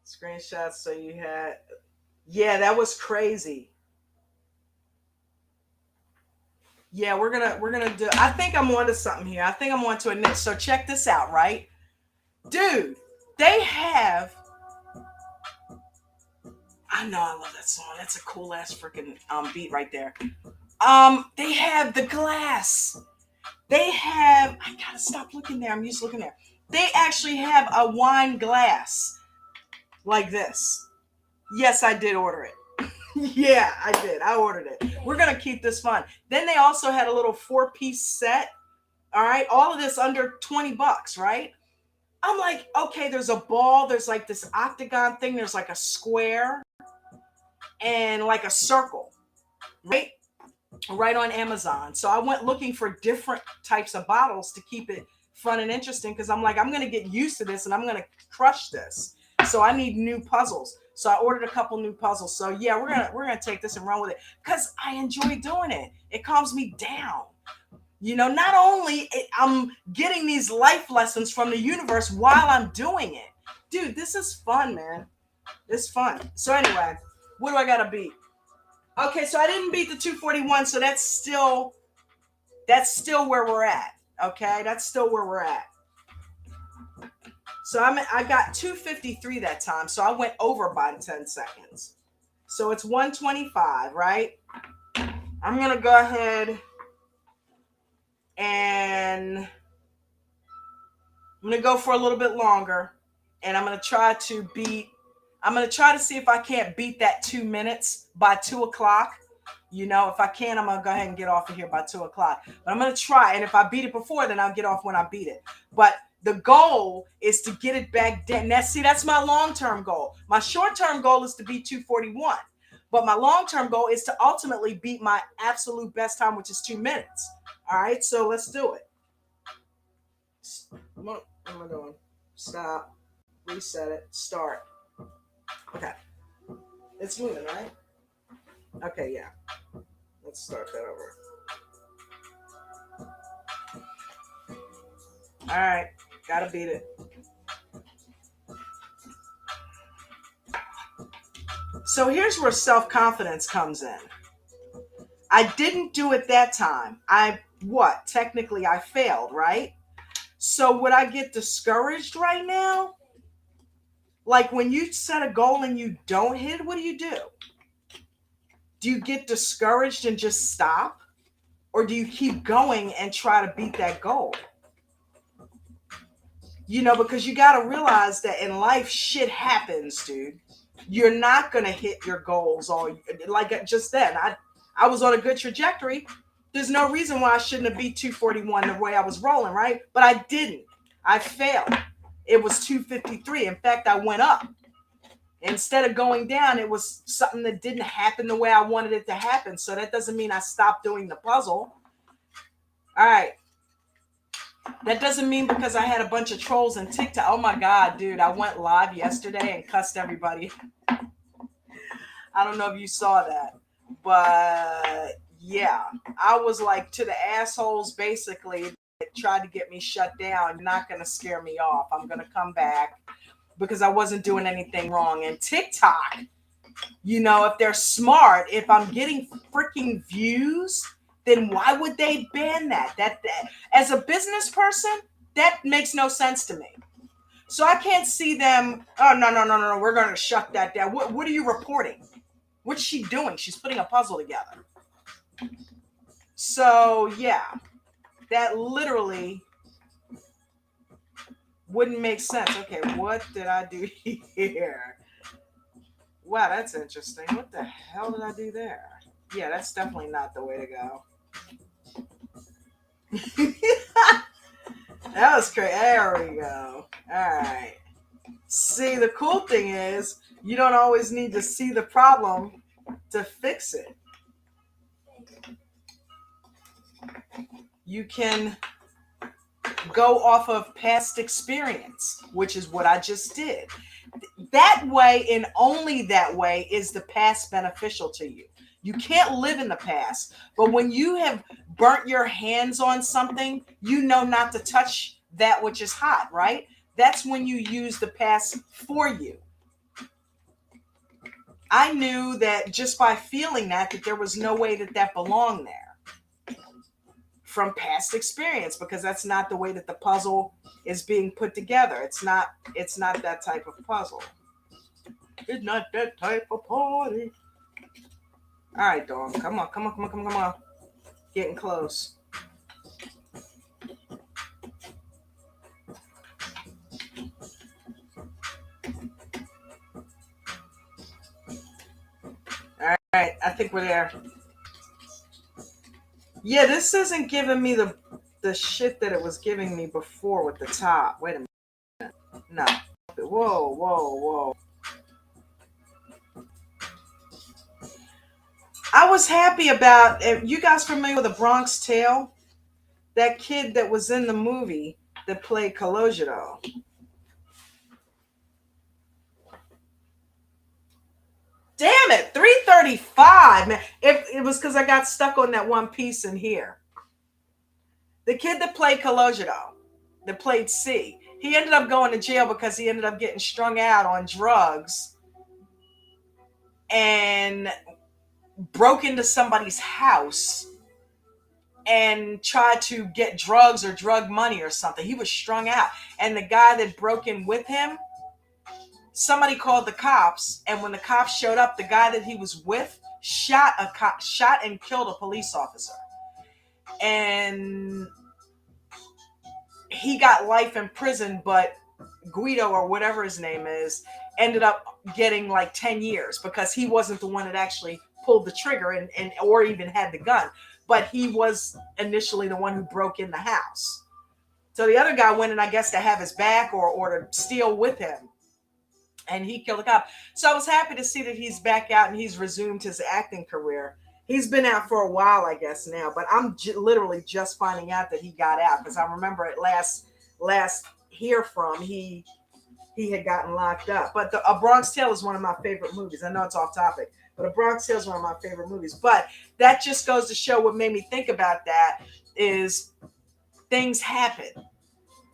Screenshots so you had. Yeah, that was crazy. Yeah, we're gonna do. I think I'm onto something here. I think I'm onto a niche. So check this out, right, dude? They have. I know, I love that song. That's a cool ass freaking beat right there. They have the glass. They have. I gotta stop looking there. I'm used to looking there. They actually have a wine glass like this. Yes, I did order it. Yeah, I did. I ordered it. We're going to keep this fun. Then they also had a little 4-piece set. All right. All of this under $20, right? I'm like, okay, there's a ball. There's like this octagon thing. There's like a square and like a circle, right? Right on Amazon. So I went looking for different types of bottles to keep it fun and interesting because I'm like, I'm going to get used to this and I'm going to crush this. So I need new puzzles. So I ordered a couple new puzzles. So yeah, we're gonna take this and run with it because I enjoy doing it. It calms me down. Not only I'm getting these life lessons from the universe while I'm doing it. Dude, this is fun, man. It's fun. So anyway, what do I gotta beat? Okay, so I didn't beat the 241, so that's still where we're at. Okay, that's still where we're at. So I got 253 that time. So I went over by 10 seconds. So it's 125, right? I'm going to go ahead and I'm going to go for a little bit longer. And I'm going to try to see if I can't beat that 2 minutes by 2 o'clock. If I can, I'm going to go ahead and get off of here by 2 o'clock. But I'm going to try. And if I beat it before, then I'll get off when I beat it. But the goal is to get it back down. That's my long-term goal. My short-term goal is to beat 241. But my long-term goal is to ultimately beat my absolute best time, which is 2 minutes. All right, so let's do it. What am I doing? Stop. Reset it. Start. Okay. It's moving, right? Okay, yeah. Let's start that over. All right. Gotta beat it. So here's where self-confidence comes in. I didn't do it that time. Technically I failed, right? So would I get discouraged right now? Like when you set a goal and you don't hit it, what do? Do you get discouraged and just stop? Or do you keep going and try to beat that goal? Because you got to realize that in life, shit happens, dude. You're not going to hit your goals like just then. I was on a good trajectory. There's no reason why I shouldn't have beat 241 the way I was rolling, right? But I didn't. I failed. It was 253. In fact, I went up. Instead of going down, it was something that didn't happen the way I wanted it to happen. So that doesn't mean I stopped doing the puzzle. All right. That doesn't mean because I had a bunch of trolls in TikTok. Oh my God, dude. I went live yesterday and cussed everybody. I don't know if you saw that. But yeah, I was like to the assholes basically that tried to get me shut down. You're not going to scare me off. I'm going to come back because I wasn't doing anything wrong. And TikTok, you know, if they're smart, if I'm getting freaking views, then why would they ban that? That as a business person, that makes no sense to me. So I can't see them. Oh, no. We're going to shut that down. What are you reporting? What's she doing? She's putting a puzzle together. So yeah, that literally wouldn't make sense. Okay, what did I do here? Wow, that's interesting. What the hell did I do there? Yeah, that's definitely not the way to go. That was crazy. There we go. All right. See, the cool thing is you don't always need to see the problem to fix it. You can go off of past experience, which is what I just did. That way, and only that way, is the past beneficial to you. You can't live in the past, but when you have burnt your hands on something, you know not to touch that which is hot, right? That's when you use the past for you. I knew that just by feeling that there was no way that belonged there from past experience, because that's not the way that the puzzle is being put together. It's not that type of puzzle. It's not that type of party. All right, dog. Come on. Getting close. All right, I think we're there. Yeah, this isn't giving me the shit that it was giving me before with the top. Wait a minute. No. Whoa. I was happy about it. You guys familiar with The Bronx Tale? That kid that was in the movie that played Calogero. Damn it, 3:35, man. It was because I got stuck on that one piece in here. The kid that played Calogero, that played C, he ended up going to jail because he ended up getting strung out on drugs and broke into somebody's house and tried to get drugs or drug money or something. He was strung out. And the guy that broke in with him, somebody called the cops, and when the cops showed up, the guy that he was with shot and killed a police officer. And he got life in prison, but Guido, or whatever his name is, ended up getting like 10 years because he wasn't the one that actually pulled the trigger and or even had the gun. But he was initially the one who broke in the house. So the other guy went in, I guess, to have his back or to steal with him. And he killed a cop. So I was happy to see that he's back out and he's resumed his acting career. He's been out for a while, I guess, now. But I'm literally just finding out that he got out, because I remember it last hear from he had gotten locked up. But A Bronx Tale is one of my favorite movies. I know it's off topic, but A Bronx Tale is one of my favorite movies. But that just goes to show what made me think about that is things happen.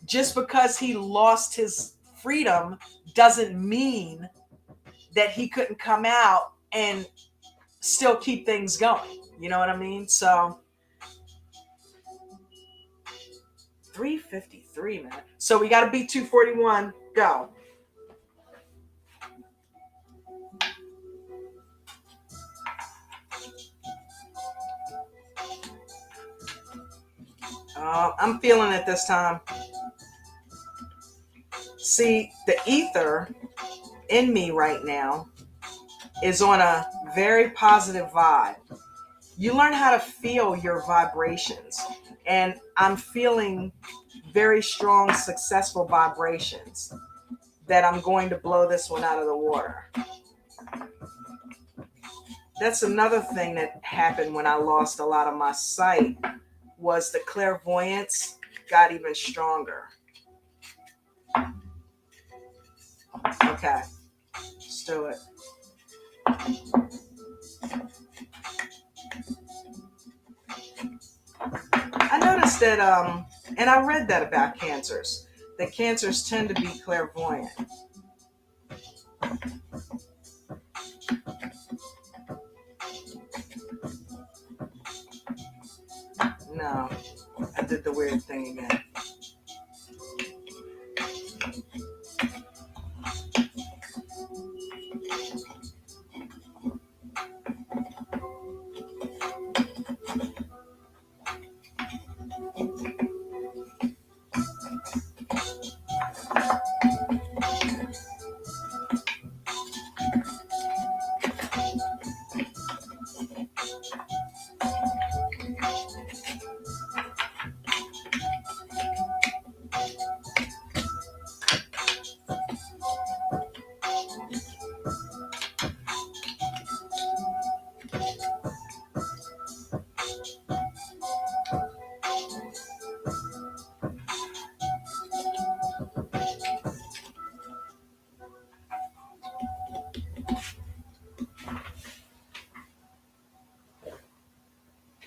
Just because he lost his freedom doesn't mean that he couldn't come out and still keep things going. You know what I mean? So 3:53, man. So we got to beat 241. Go. I'm feeling it this time. See, the ether in me right now is on a very positive vibe. You learn how to feel your vibrations. And I'm feeling very strong, successful vibrations that I'm going to blow this one out of the water. That's another thing that happened when I lost a lot of my sight, was the clairvoyance got even stronger. Okay, let's do it. I noticed that, and I read that about cancers, that cancers tend to be clairvoyant. No, I did the weird thing again.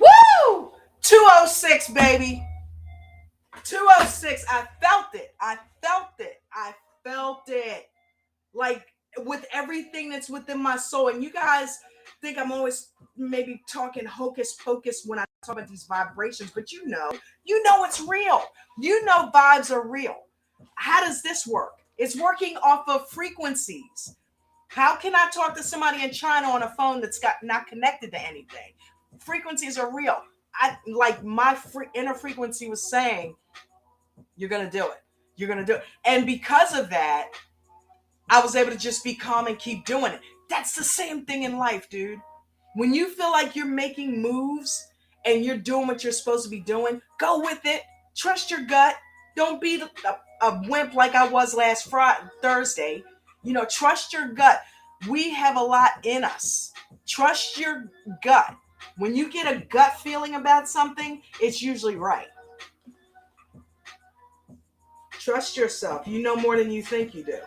Woo! 206, baby. 206. I felt it. I felt it. I felt it. Like with everything that's within my soul. And you guys think I'm always maybe talking hocus pocus when I talk about these vibrations, but you know it's real. You know vibes are real. How does this work? It's working off of frequencies. How can I talk to somebody in China on a phone that's got not connected to anything? Frequencies are real. I like my inner frequency was saying, you're gonna do it. You're gonna do it. And because of that, I was able to just be calm and keep doing it. That's the same thing in life, dude. When you feel like you're making moves and you're doing what you're supposed to be doing, go with it. Trust your gut. Don't be a wimp like I was last Thursday. Trust your gut. We have a lot in us. Trust your gut. When you get a gut feeling about something, it's usually right. Trust yourself. You know more than you think you do.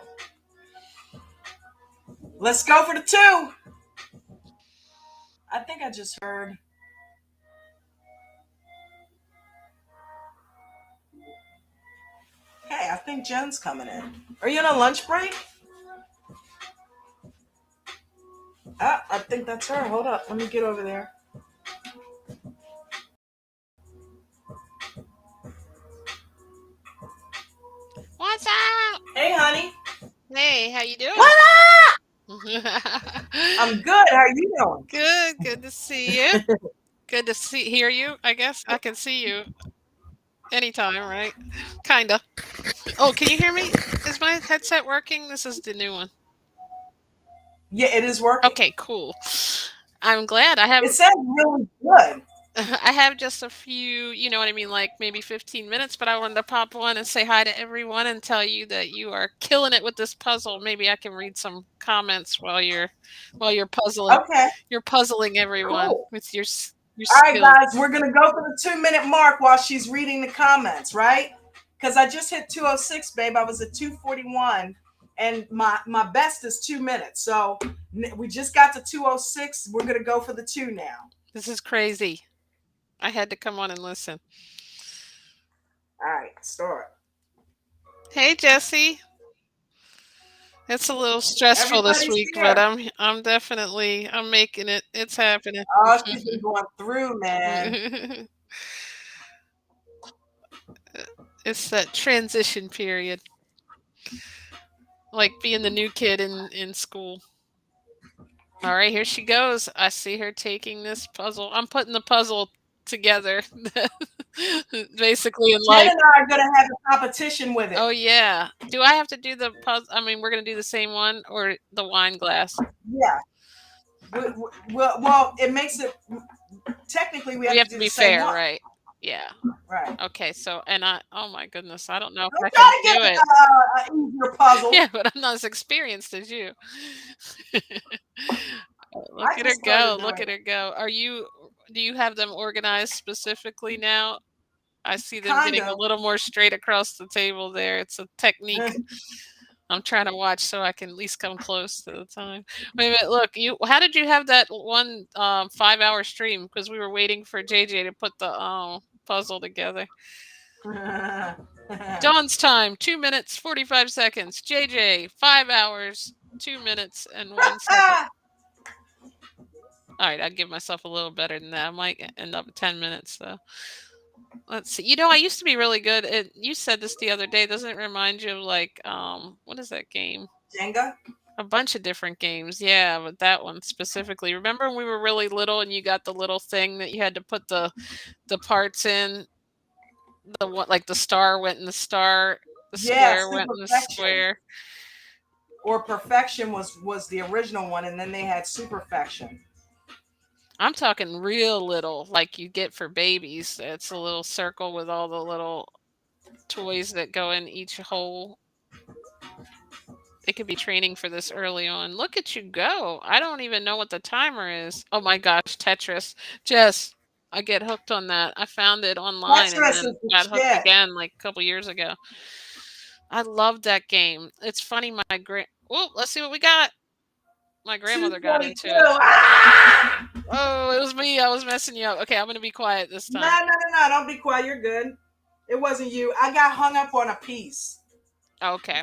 Let's go for the 2. I think I just heard. Hey, I think Jen's coming in. Are you on a lunch break? I think that's her. Hold up. Let me get over there. What's up? Hey, honey. Hey, how you doing? What up? I'm I'm good. How are you doing? good. Good to see you. Good to hear you. I guess I can see you anytime, right? Kinda. Oh, can you hear me? Is my headset working? This is the new one. Yeah, it is working. Okay, cool. I'm glad. I have It sounds really good. I have just a few, you know what I mean, like maybe 15 minutes, but I wanted to pop on and say hi to everyone and tell you that you are killing it with this puzzle. Maybe I can read some comments while you're puzzling. Okay, You're puzzling everyone cool. with your All right, skill. guys, we're going to go for the 2-minute mark while she's reading the comments, right? Because I just hit 206, babe. I was at 241, and my best is 2 minutes. So we just got to 206. We're going to go for the 2 now. This is crazy. I had to come on and listen. All right, start. Hey, Jesse. It's a little stressful this Everybody's week, here. but I'm making it. It's happening. Oh, she's been going through, man. It's that transition period. Like being the new kid in school. All right, here she goes. I see her taking this puzzle. I'm putting the puzzle together. Basically in Jen life. and I are going to have a competition with it. Oh yeah. Do I have to do the puzzle? I mean, we're going to do the same one or the wine glass? Yeah. Well, it makes it technically we have to do be the same fair, one. right? Yeah. Right. Okay, so oh my goodness, I don't know if Don't I try can to do get it. an easier puzzle. Yeah, but I'm not as experienced as you. Look I at her just go. started Look doing at her go. Do you have them organized specifically now? I see them Kind getting a of. little more straight across the table there. It's a technique. I'm trying to watch so I can at least come close to the time. Wait a minute, look, how did you have that one 5-hour stream? Because we were waiting for JJ to put the puzzle together. Dawn's time, 2 minutes, 45 seconds. JJ, 5 hours. 2 minutes and 1 second. All right, I'd give myself a little better than that. I might end up at 10 minutes though. Let's see. I used to be really good at, you said this the other day, doesn't it remind you of like what is that game? Jenga. A bunch of different games. Yeah, but that one specifically. Remember when we were really little and you got the little thing that you had to put the parts in? The what, like the star went in the star, the Yeah, square went in the Superfection. square. Or Perfection was the original one, and then they had Superfection. I'm talking real little, like you get for babies. It's a little circle with all the little toys that go in each hole. They could be training for this early on. Look at you go. I don't even know what the timer is. Oh my gosh, Tetris. Jess, I get hooked on that. I found it online and Tetris then is the got hooked shit. again like a couple years ago. I love that game. It's funny, oh, let's see what we got. My grandmother got into 222. it. Ah! Oh, it was me. I was messing you up. Okay, I'm gonna be quiet this No, time. no, no, no. Don't be quiet. You're good. It wasn't you. I got hung up on a piece. Okay.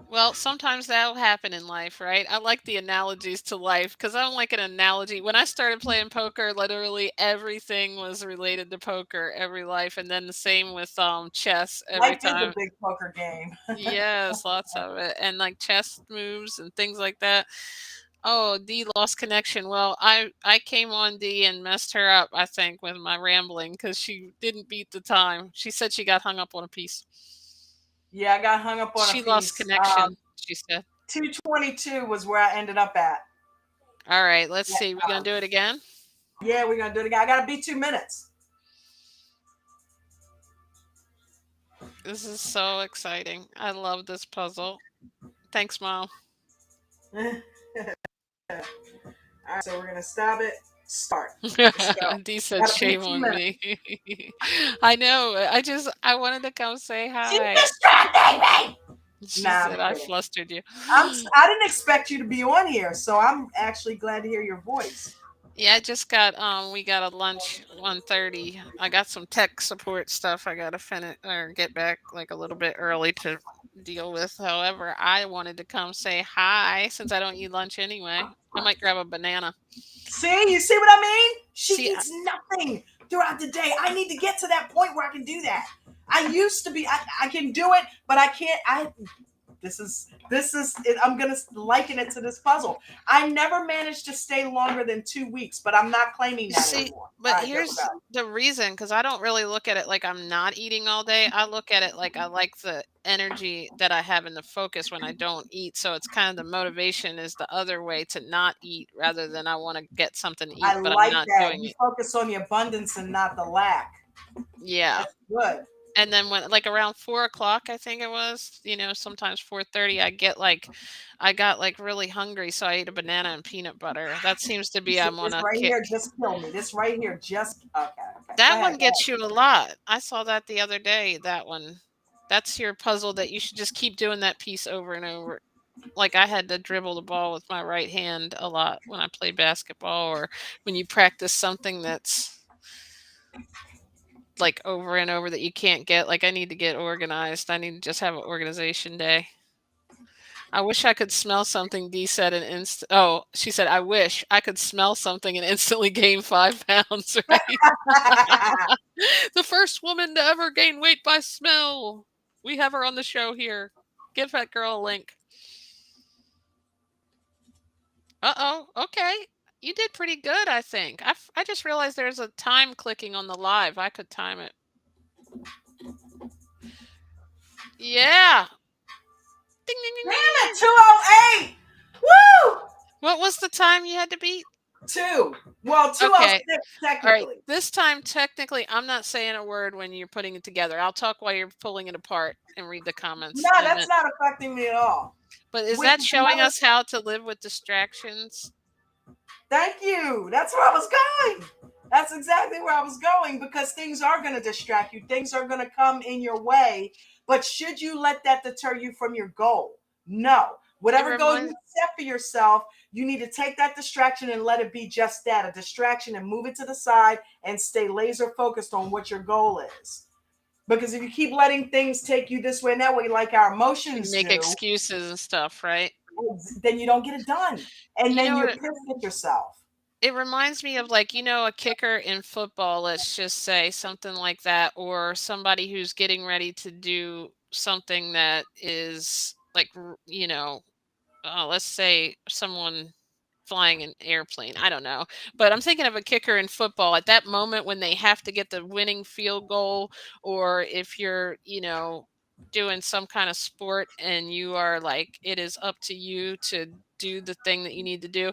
Well, sometimes that'll happen in life, right? I like the analogies to life because I don't like an analogy. When I started playing poker, literally everything was related to poker, every life, and then the same with chess every Life is a time. big poker game. Yes, lots of it, and like chess moves and things like that. Oh, D lost connection. Well, I came on D and messed her up, I think, with my rambling because she didn't beat the time. She said she got hung up on a piece. Yeah, I got hung up on a She lost piece. connection, she said. 222 was where I ended up at. All right, let's Yeah, see. We're going to do it again? yeah, we're gonna do it again. I gotta beat 2 minutes. This is so exciting. I love this puzzle. Thanks, Mom. All right, so we're gonna stop it. Start. Let's go. D said, Gotta beat shame 2 on minutes. me. I know. I wanted to come say You hi. distracted me. She Nah, said, I'm I kidding. flustered you. I didn't expect you to be on here, so I'm actually glad to hear your voice. Yeah, I just got we got a lunch 1:30. I got some tech support stuff I gotta finish or get back like a little bit early to deal with. However, I wanted to come say hi since I don't eat lunch anyway. I might grab a banana. See, you see what I mean? She See, eats nothing throughout the day. I need to get to that point where I can do that. I used to be, I can do it, but I can't. This is it. I'm gonna liken it to this puzzle. I never managed to stay longer than 2 weeks, but I'm not claiming that see, anymore. but All right, here's go. the reason because I don't really look at it like I'm not eating all day. I look at it like I like the energy that I have and the focus when I don't eat. So it's kind of the motivation is the other way to not eat rather than I want to get something to eat, I but I'm like not that. doing You it. focus on the abundance and not the lack. Yeah. That's good. And then when like around 4 o'clock, I think it was, sometimes 4:30, I got like really hungry, so I ate a banana and peanut butter. That seems to be See, I'm on this a right kick. here just killed me. This right here just okay. That Go one ahead. gets you a lot. I saw that the other day. That one. That's your puzzle that you should just keep doing that piece over and over. Like I had to dribble the ball with my right hand a lot when I played basketball or when you practice something that's like over and over that you can't get. Like I need to get organized. I need to just have an organization day. I wish I could smell something. D said Oh, she said, I wish I could smell something and instantly gain 5 pounds. Right? The first woman to ever gain weight by smell. We have her on the show here. Give that girl a link. Uh-oh. Okay. You did pretty good, I think. I just realized there's a time clicking on the live. I could time it. Yeah. Ding, ding, ding, Damn ding. it, 208. Woo! What was the time you had to beat? 2. Well, 206 Okay. technically. All right. This time, technically, I'm not saying a word when you're putting it together. I'll talk while you're pulling it apart and read the comments. No, that's not affecting me at all. But is With that showing another- us how to live with distractions? Thank you. That's where I was going. That's exactly where I was going because things are going to distract you. Things are going to come in your way. But should you let that deter you from your goal? No. Whatever goal you set for yourself, you need to take that distraction and let it be just that, a distraction, and move it to the side and stay laser focused on what your goal is. Because if you keep letting things take you this way and that way, like our You emotions make do, excuses and stuff, right? then you don't get it done. And You then know you're what? pissed at yourself. It reminds me of, like, a kicker in football, let's just say something like that, or somebody who's getting ready to do something that is like, let's say someone flying an airplane. I don't know. But I'm thinking of a kicker in football at that moment when they have to get the winning field goal, or if you're, doing some kind of sport and you are like, it is up to you to do the thing that you need to do.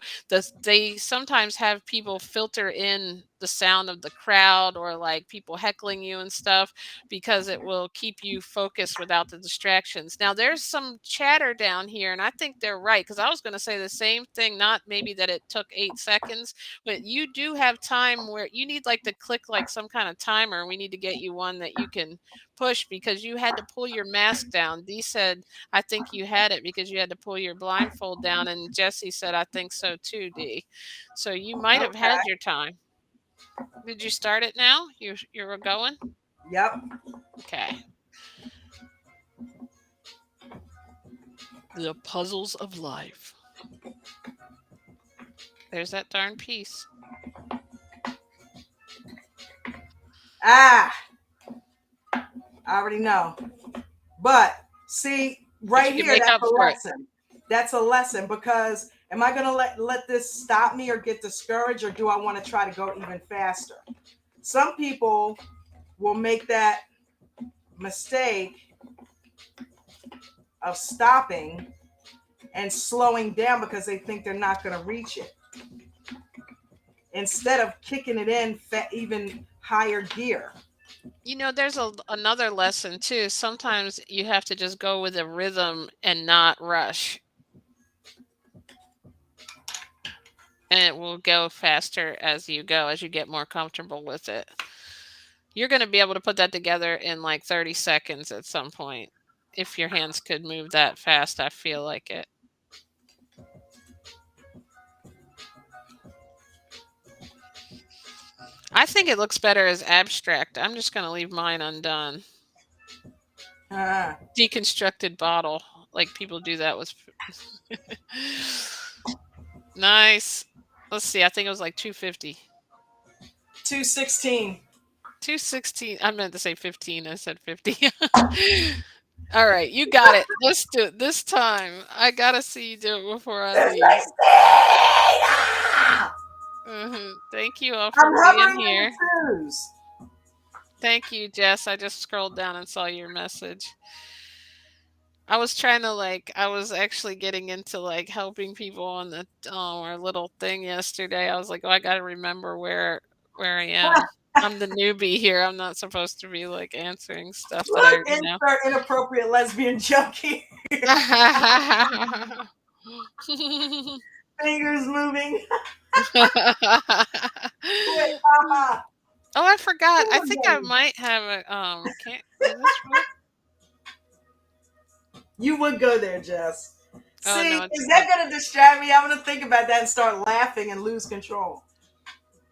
They sometimes have people filter in the sound of the crowd or like people heckling you and stuff because it will keep you focused without the distractions. Now, there's some chatter down here, and I think they're right because I was going to say the same thing, not maybe that it took 8 seconds, but you do have time where you need like to click like some kind of timer. We need to get you one that you can push because you had to pull your mask down. Dee said, I think you had it because you had to pull your blindfold down. And Jesse said, I think so too, Dee. So you might have Okay. had your time. Did you start it now? You're going? Yep. Okay. The puzzles of life. There's that darn piece. I already know. But see, right you can here, make that's up a for it. lesson. That's a lesson because am I going to let this stop me or get discouraged, or do I want to try to go even faster? Some people will make that mistake of stopping and slowing down because they think they're not going to reach it, instead of kicking it in even higher gear. There's another lesson too. Sometimes you have to just go with a rhythm and not rush. And it will go faster as you go, as you get more comfortable with it. You're going to be able to put that together in like 30 seconds at some point. If your hands could move that fast, I feel like it. I think it looks better as abstract. I'm just going to leave mine undone. Deconstructed bottle. Like people do that with. Nice. Let's see. I think it was like 250. 216. 216. I meant to say 15. I said 50. All right. You got it. Let's do it this time. I got to see you do it before I leave. Thank you all for being here. Thank you, Jess. I just scrolled down and saw your message. I was trying to I was actually getting into helping people on the our little thing yesterday. I was like, oh, I got to remember where I am. I'm the newbie here. I'm not supposed to be answering stuff that I already know. Insert inappropriate lesbian joke here. Fingers moving. Oh, I forgot. I think I might have a is this real? You would go there, Jess. Oh, See, no, is that going to distract me? I'm going to think about that and start laughing and lose control.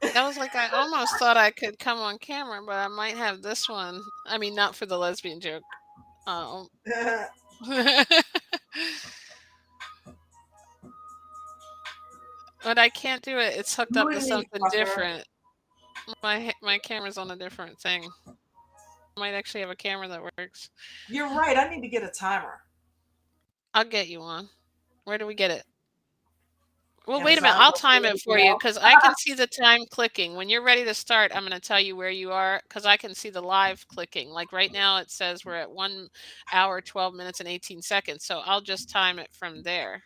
That was I almost thought I could come on camera, but I might have this one. I mean, not for the lesbian joke. But I can't do it. It's hooked up to something different. My camera's on a different thing. I might actually have a camera that works. You're right. I need to get a timer. I'll get you one. Where do we get it? Well, wait a minute. I'll time it for you because I can see the time clicking. When you're ready to start, I'm going to tell you where you are because I can see the live clicking. Like right now, it says we're at 1 hour, 12 minutes, and 18 seconds. So I'll just time it from there.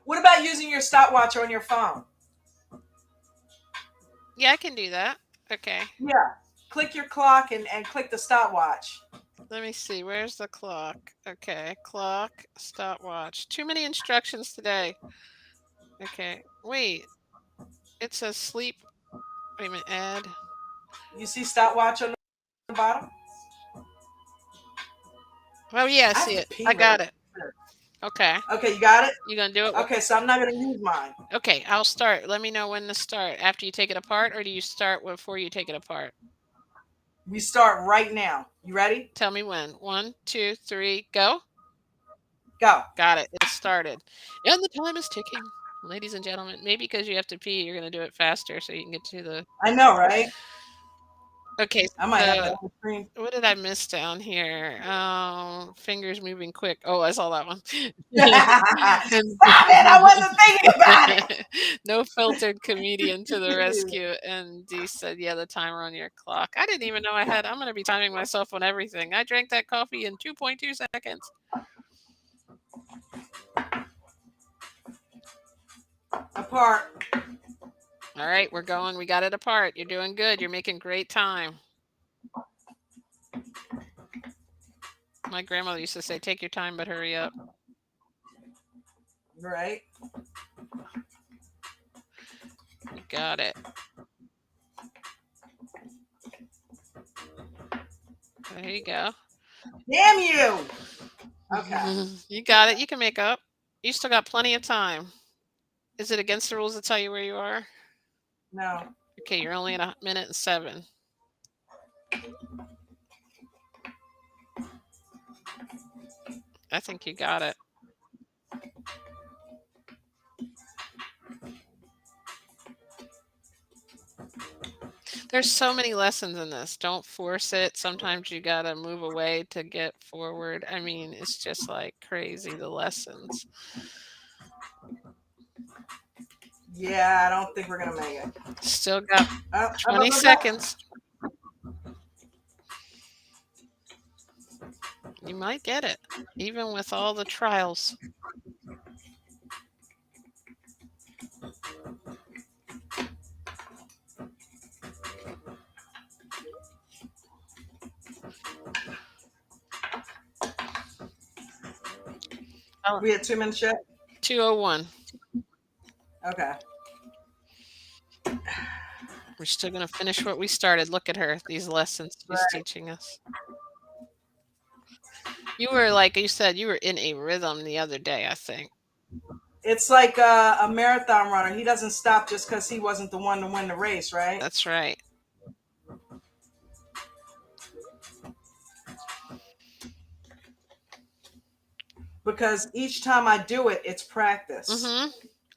What about using your stopwatch on your phone? Yeah, I can do that. Okay. Yeah. Click your clock and click the stopwatch. Let me see. Where's the clock? Okay. Clock, stopwatch. Too many instructions today. Okay. Wait. It says sleep. Wait a minute. Add. You see stopwatch on the bottom? Oh, yeah. I see it. I got it. Okay. Okay, you got it? You going to do it? Okay, so I'm not going to use mine. Okay, I'll start. Let me know when to start. After you take it apart, or do you start before you take it apart? We start right now. You ready? Tell me when. 1, 2, 3, go. Go. Got it. It started. And the time is ticking. Ladies and gentlemen, maybe because you have to pee, you're going to do it faster so you can get to the. I know, right? Okay, I might have so to on screen. what did I miss down here? Fingers moving quick. Oh, I saw that one. And Stop it! I wasn't thinking about it. no filtered comedian to the rescue. And Dee said, "Yeah, the timer on your clock." I didn't even know I had. I'm going to be timing myself on everything. I drank that coffee in 2.2 seconds. Apart. All right, we're going. We got it apart. You're doing good. You're making great time. My grandmother used to say, "Take your time, but hurry up." Right. You got it. There you go. Damn you. Okay. You got it. You can make up. You still got plenty of time. Is it against the rules to tell you where you are? No. Okay, you're only at 1:07. I think you got it. There's so many lessons in this. Don't force it. Sometimes you got to move away to get forward. I mean, it's just like crazy, the lessons. Yeah, I don't think we're gonna make it. Still got Oh, 20 seconds. You might get it, even with all the trials. We had 2 minutes yet. 2:01. Okay. We're still going to finish what we started. Look at her, these lessons she's teaching us. You were, like you said, you were in a rhythm the other day, I think. It's like a marathon runner. He doesn't stop just because he wasn't the one to win the race, right? That's right. Because each time I do it, it's practice.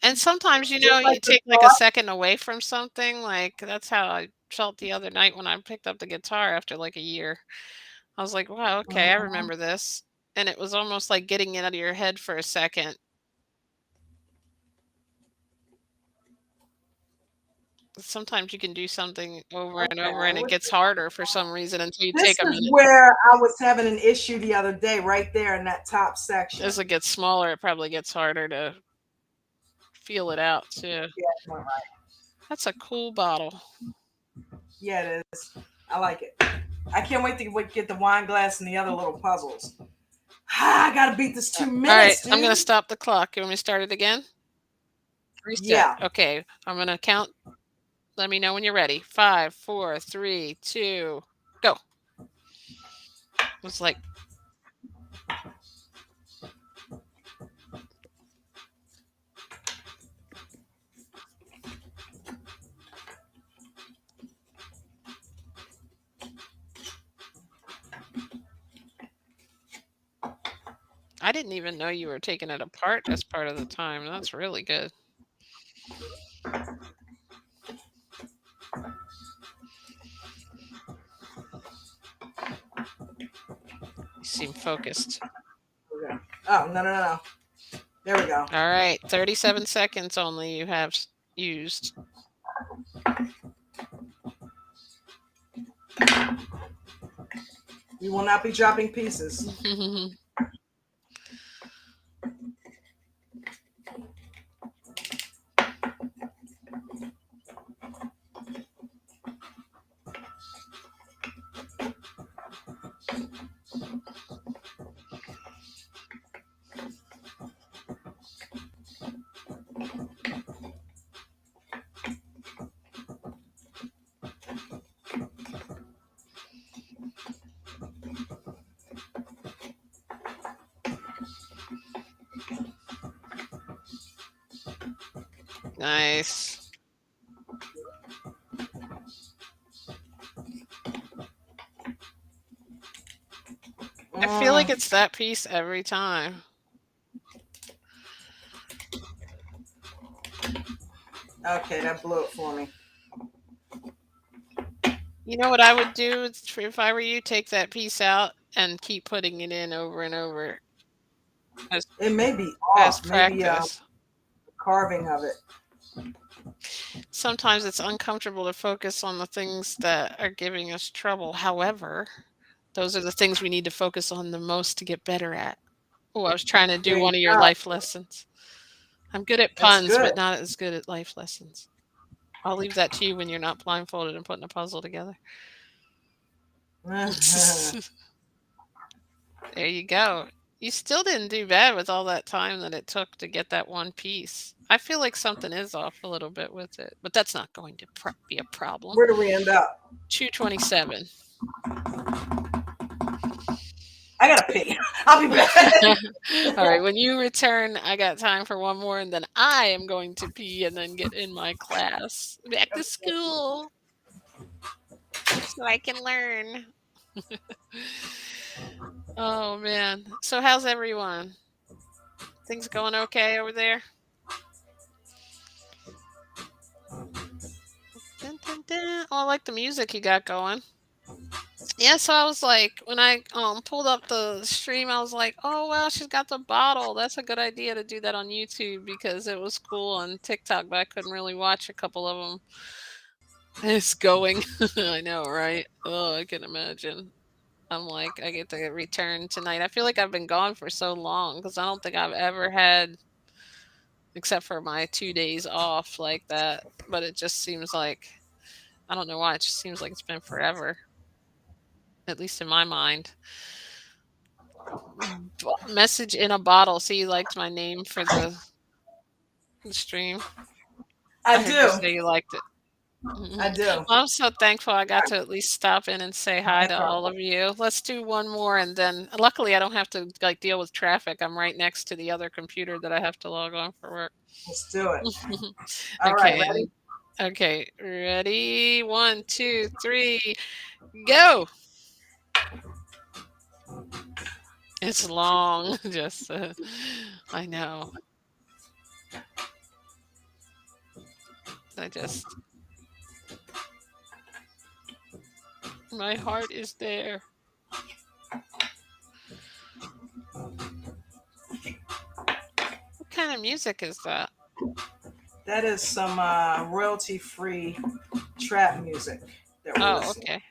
And sometimes, you Like the take like a thought. second away from something. Like that's how I felt the other night when I picked up the guitar after like a year. I was like, wow, okay, I remember this. And it was almost like getting it out of your head for a second. Sometimes you can do something over and over and it gets harder for some reason until you This take a is minute. where I was having an issue the other day, right there in that top section. As it gets smaller, it probably gets harder to feel it out too. Yeah, right. That's a cool bottle. Yeah, it is. I like it. I can't wait to get the wine glass and the other little puzzles. I gotta beat this 2 minutes. All right, dude. I'm gonna stop the clock. You want me to start it again? Reset. Yeah. Okay, I'm gonna count. Let me know when you're ready. 5, 4, 3, 2, go. It's like I didn't even know you were taking it apart as part of the time. That's really good. You seem focused. Oh, no. There we go. All right, 37 seconds only you have used. You will not be dropping pieces. Nice. feel like it's that piece every time. Okay, that blew it for me. You know what I would do if I were you? Take that piece out and keep putting it in over and over as It may be as off. Maybe practice. carving of it. Sometimes it's uncomfortable to focus on the things that are giving us trouble. However, those are the things we need to focus on the most to get better at. Oh, I was trying to do There you one of your go. life lessons. I'm good at That's puns, good. but not as good at life lessons. I'll leave that to you when you're not blindfolded and putting a puzzle together. There you go. You still didn't do bad with all that time that it took to get that one piece. I feel like something is off a little bit with it, but that's not going to be a problem. Where do we end up? 227. I gotta pee. I'll be back. All right, when you return, I got time for one more, and then I am going to pee and then get in my class. Back to school so I can learn. Oh, man. So, how's everyone? Things going okay over there? Dun, dun, dun. Oh, I like the music you got going. Yeah, so I was like, when I pulled up the stream, I was like, oh wow, she's got the bottle. That's a good idea to do that on YouTube because it was cool on TikTok, but I couldn't really watch a couple of them. It's going. I know, right? Oh, I can imagine. I'm like, I get to return tonight. I feel like I've been gone for so long because I don't think I've ever had, except for my 2 days off like that. But it just seems like, I don't know why, it just seems like it's been forever, at least in my mind. Message in a bottle. See, you liked my name for the stream. I I heard you do. say you liked it. I Mhm. do. Well, I'm so thankful I got to at least stop in and say hi No to all problem. of you. Let's do one more, and then luckily I don't have to like deal with traffic. I'm right next to the other computer that I have to log on for work. Let's do it. All right, Okay. ready? Okay. Ready? 1, 2, 3, go. It's long. Just I know. I just My heart is there. What kind of music is that? That is some royalty-free trap music that we're Oh, listening okay.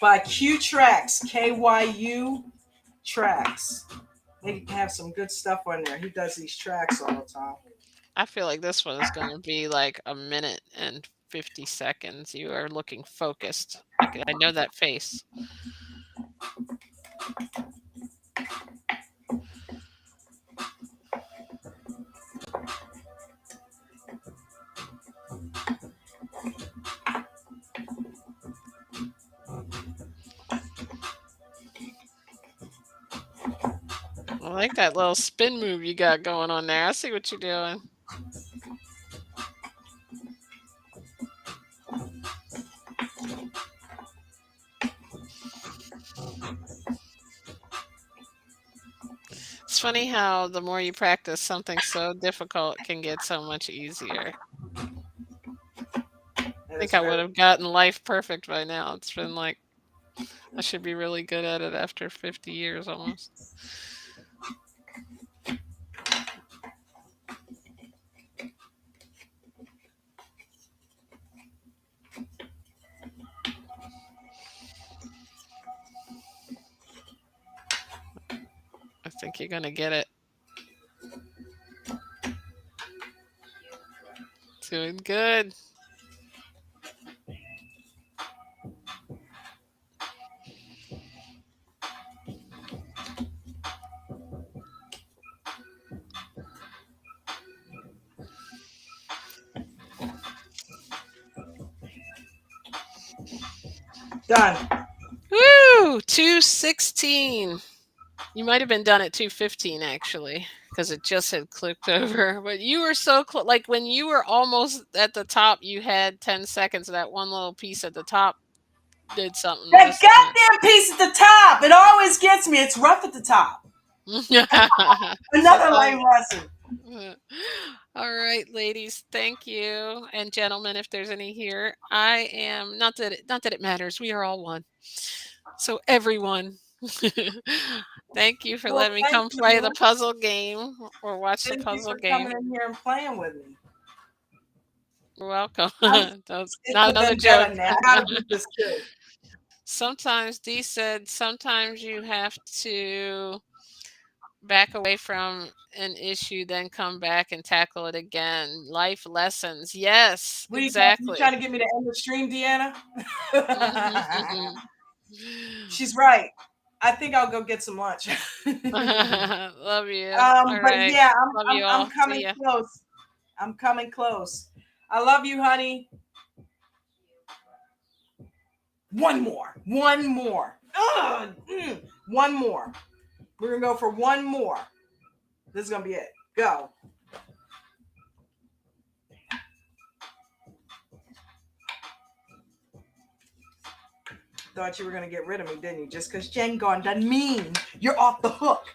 by Q Tracks, KYU Tracks. They have some good stuff on there. He does these tracks all the time. I feel like this one is going to be like a minute and 50 seconds. You are looking focused. I know that face. I like that little spin move you got going on there. I see what you're doing. It's funny how the more you practice, something so difficult can get so much easier. I That think is I would very have gotten life perfect by now. It's been like, I should be really good at it after 50 years almost. I think you're going to get it. Doing good. done. Woo! 216. You might have been done at 215 actually, because it just had clicked over. But you were so close. Like when you were almost at the top, you had 10 seconds of that one little piece at the top did something That this time. goddamn piece at the top. It always gets me. It's rough at the top. Another life Sometimes. lesson. All right, ladies, thank you, and gentlemen, if there's any here. I am not that it matters. We are all one. So everyone, thank you for Well, letting me thank come play the you. puzzle game or watch the Thank you puzzle for coming game. in here and playing with me. You're welcome. It's Not a another joke. vendetta now. I gotta beat this too. Sometimes Dee said sometimes you have to back away from an issue, then come back and tackle it again. Life lessons. Yes, What you trying exactly. to get me to end the stream, Deanna? Mhm. She's right. I think I'll go get some lunch. Love you. All But right. yeah, Love you I'm all. coming See ya. close. I'm coming close. I love you, honey. One more. One more. One more. We're gonna go for one more. This is gonna be it. Go. Thought you were gonna get rid of me, didn't you? Just because Jen gone doesn't mean you're off the hook.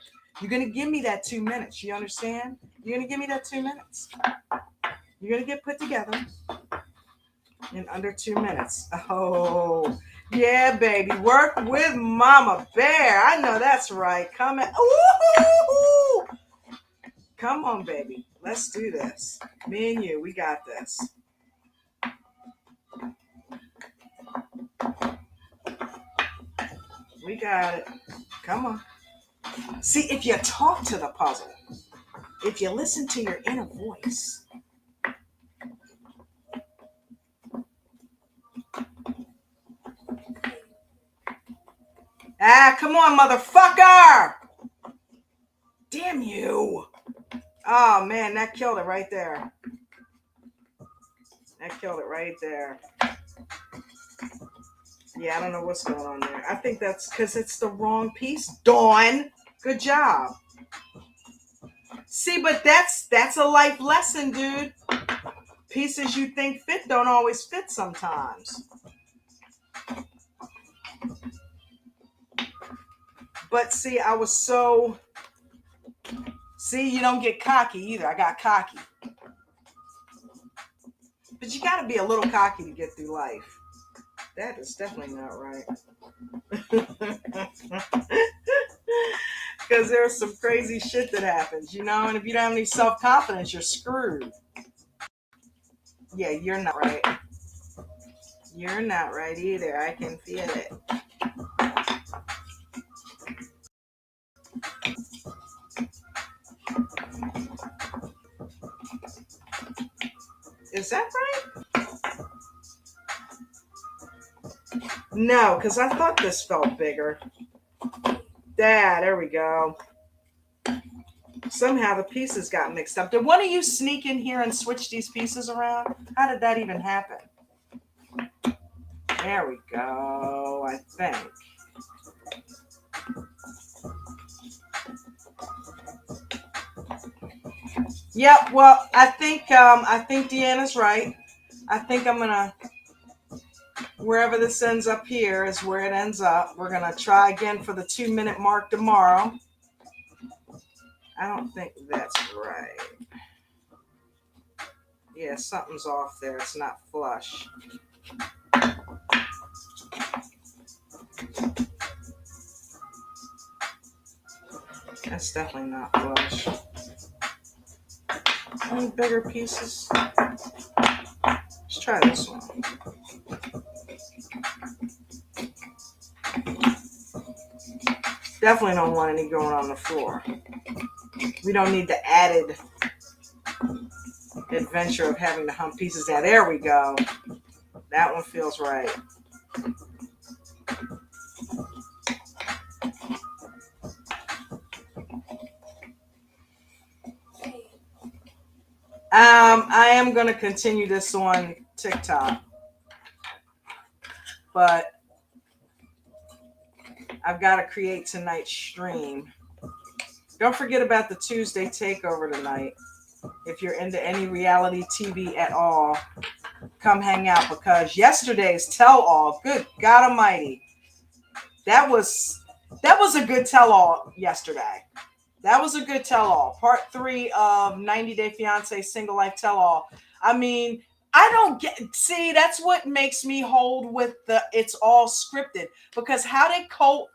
You're gonna give me that 2 minutes. You understand? You're gonna give me that 2 minutes. You're gonna get put together in under 2 minutes. Oh, yeah, baby. Work with Mama Bear. I know that's right. Come in. Ooh! Come on, baby. Let's do this. Me and you, we got this. We got it. Come on. See, if you talk to the puzzle, if you listen to your inner voice, come on, motherfucker! Damn you! Oh man, that killed it right there. That killed it right there. Yeah, I don't know what's going on there. I think that's because it's the wrong piece. Dawn, good job. See, but that's a life lesson, dude. Pieces you think fit don't always fit sometimes. But see, I was so... See, you don't get cocky either. I got cocky. But you got to be a little cocky to get through life. That is definitely not right. Because there's some crazy shit that happens, you know? And if you don't have any self-confidence, you're screwed. Yeah, you're not right. You're not right either. I can feel it. Is that right? No, because I thought this felt bigger. There we go. Somehow the pieces got mixed up. Did one of you sneak in here and switch these pieces around? How did that even happen? There we go, I think. Yep, well, I think Deanna's right. I think I'm gonna, wherever this ends up here is where it ends up. We're gonna try again for the 2 minute mark tomorrow. I don't think that's right. Yeah, something's off there. It's not flush. That's definitely not flush. Any bigger pieces? Let's try this one. Definitely don't want any going on the floor. We don't need the added adventure of having to hump pieces down. There we go. That one feels right. I am going to continue this on TikTok, but I've got to create tonight's stream. Don't forget about the Tuesday takeover tonight. If you're into any reality TV at all, come hang out, because yesterday's tell-all, good God Almighty, that was a good tell-all yesterday. That was a good tell-all. Part 3 of 90 Day Fiancé Single Life Tell-all. I mean, I don't see, that's what makes me hold with the it's all scripted, because how did Colt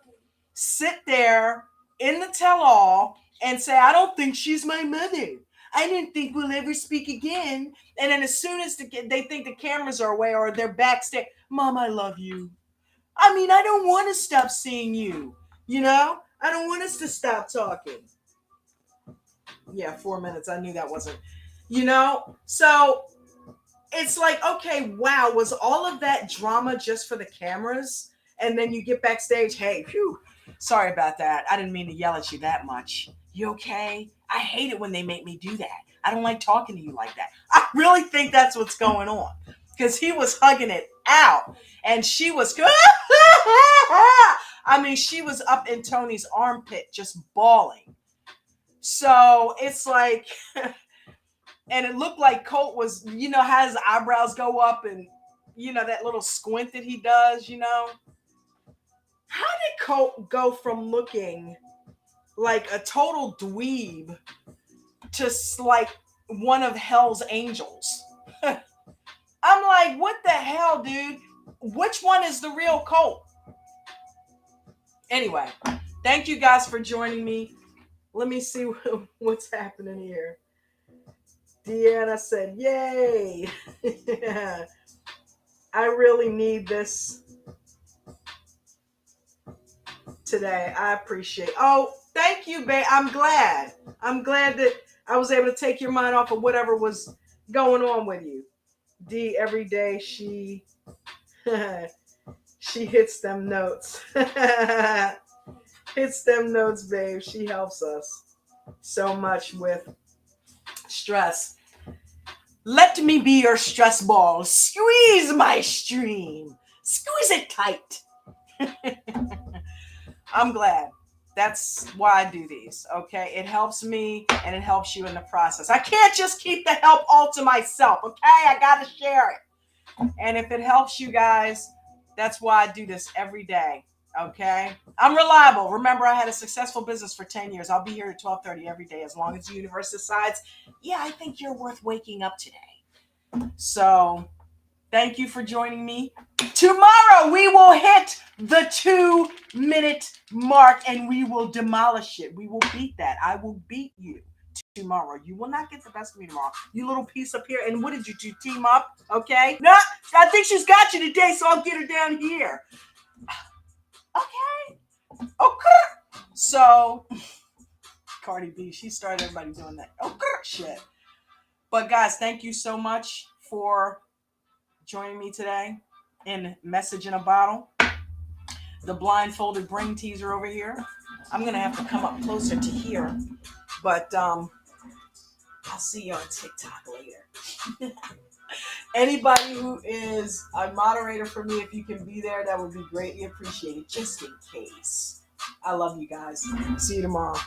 sit there in the tell-all and say, I don't think she's my mother. I didn't think we'll ever speak again. And then as soon as they think the cameras are away or they're backstage, Mom, I love you. I mean, I don't want to stop seeing you. You know? I don't want us to stop talking. Yeah, 4 minutes. I knew that wasn't, you know? So it's like, okay, wow, was all of that drama just for the cameras? And then you get backstage, hey, phew, sorry about that. I didn't mean to yell at you that much. You okay? I hate it when they make me do that. I don't like talking to you like that. I really think that's what's going on, because he was hugging it out and she was, I mean, she was up in Tony's armpit just bawling. So it's like, and it looked like Colt was, you know, how his eyebrows go up and, you know, that little squint that he does, you know. How did Colt go from looking like a total dweeb to like one of hell's angels? I'm like, what the hell, dude? Which one is the real Colt? Anyway, thank you guys for joining me. Let me see what's happening here. Deanna said, yay. I really need this today. I appreciate it. Oh, thank you, babe. I'm glad that I was able to take your mind off of whatever was going on with you. D, every day she she hits them notes. Hits them notes, babe. She helps us so much with stress. Let me be your stress ball. Squeeze my stream. Squeeze it tight. I'm glad. That's why I do these, okay? It helps me and it helps you in the process. I can't just keep the help all to myself, okay? I got to share it. And if it helps you guys, that's why I do this every day, okay? I'm reliable. Remember, I had a successful business for 10 years. I'll be here at 12:30 every day as long as the universe decides, yeah, I think you're worth waking up today. So thank you for joining me. Tomorrow we will hit the 2-minute mark and we will demolish it. We will beat that. I will beat you tomorrow. You will not get the best of me tomorrow. You little piece up here. And what did you do? Team up? Okay. No, I think she's got you today, so I'll get her down here. Okay. Okay. So Cardi B, she started everybody doing that. Okay. Shit. But guys, thank you so much for joining me today in Message in a Bottle. The blindfolded brain teaser over here. I'm going to have to come up closer to here. But I'll see you on TikTok later. Anybody who is a moderator for me, if you can be there, that would be greatly appreciated, just in case. I love you guys. See you tomorrow.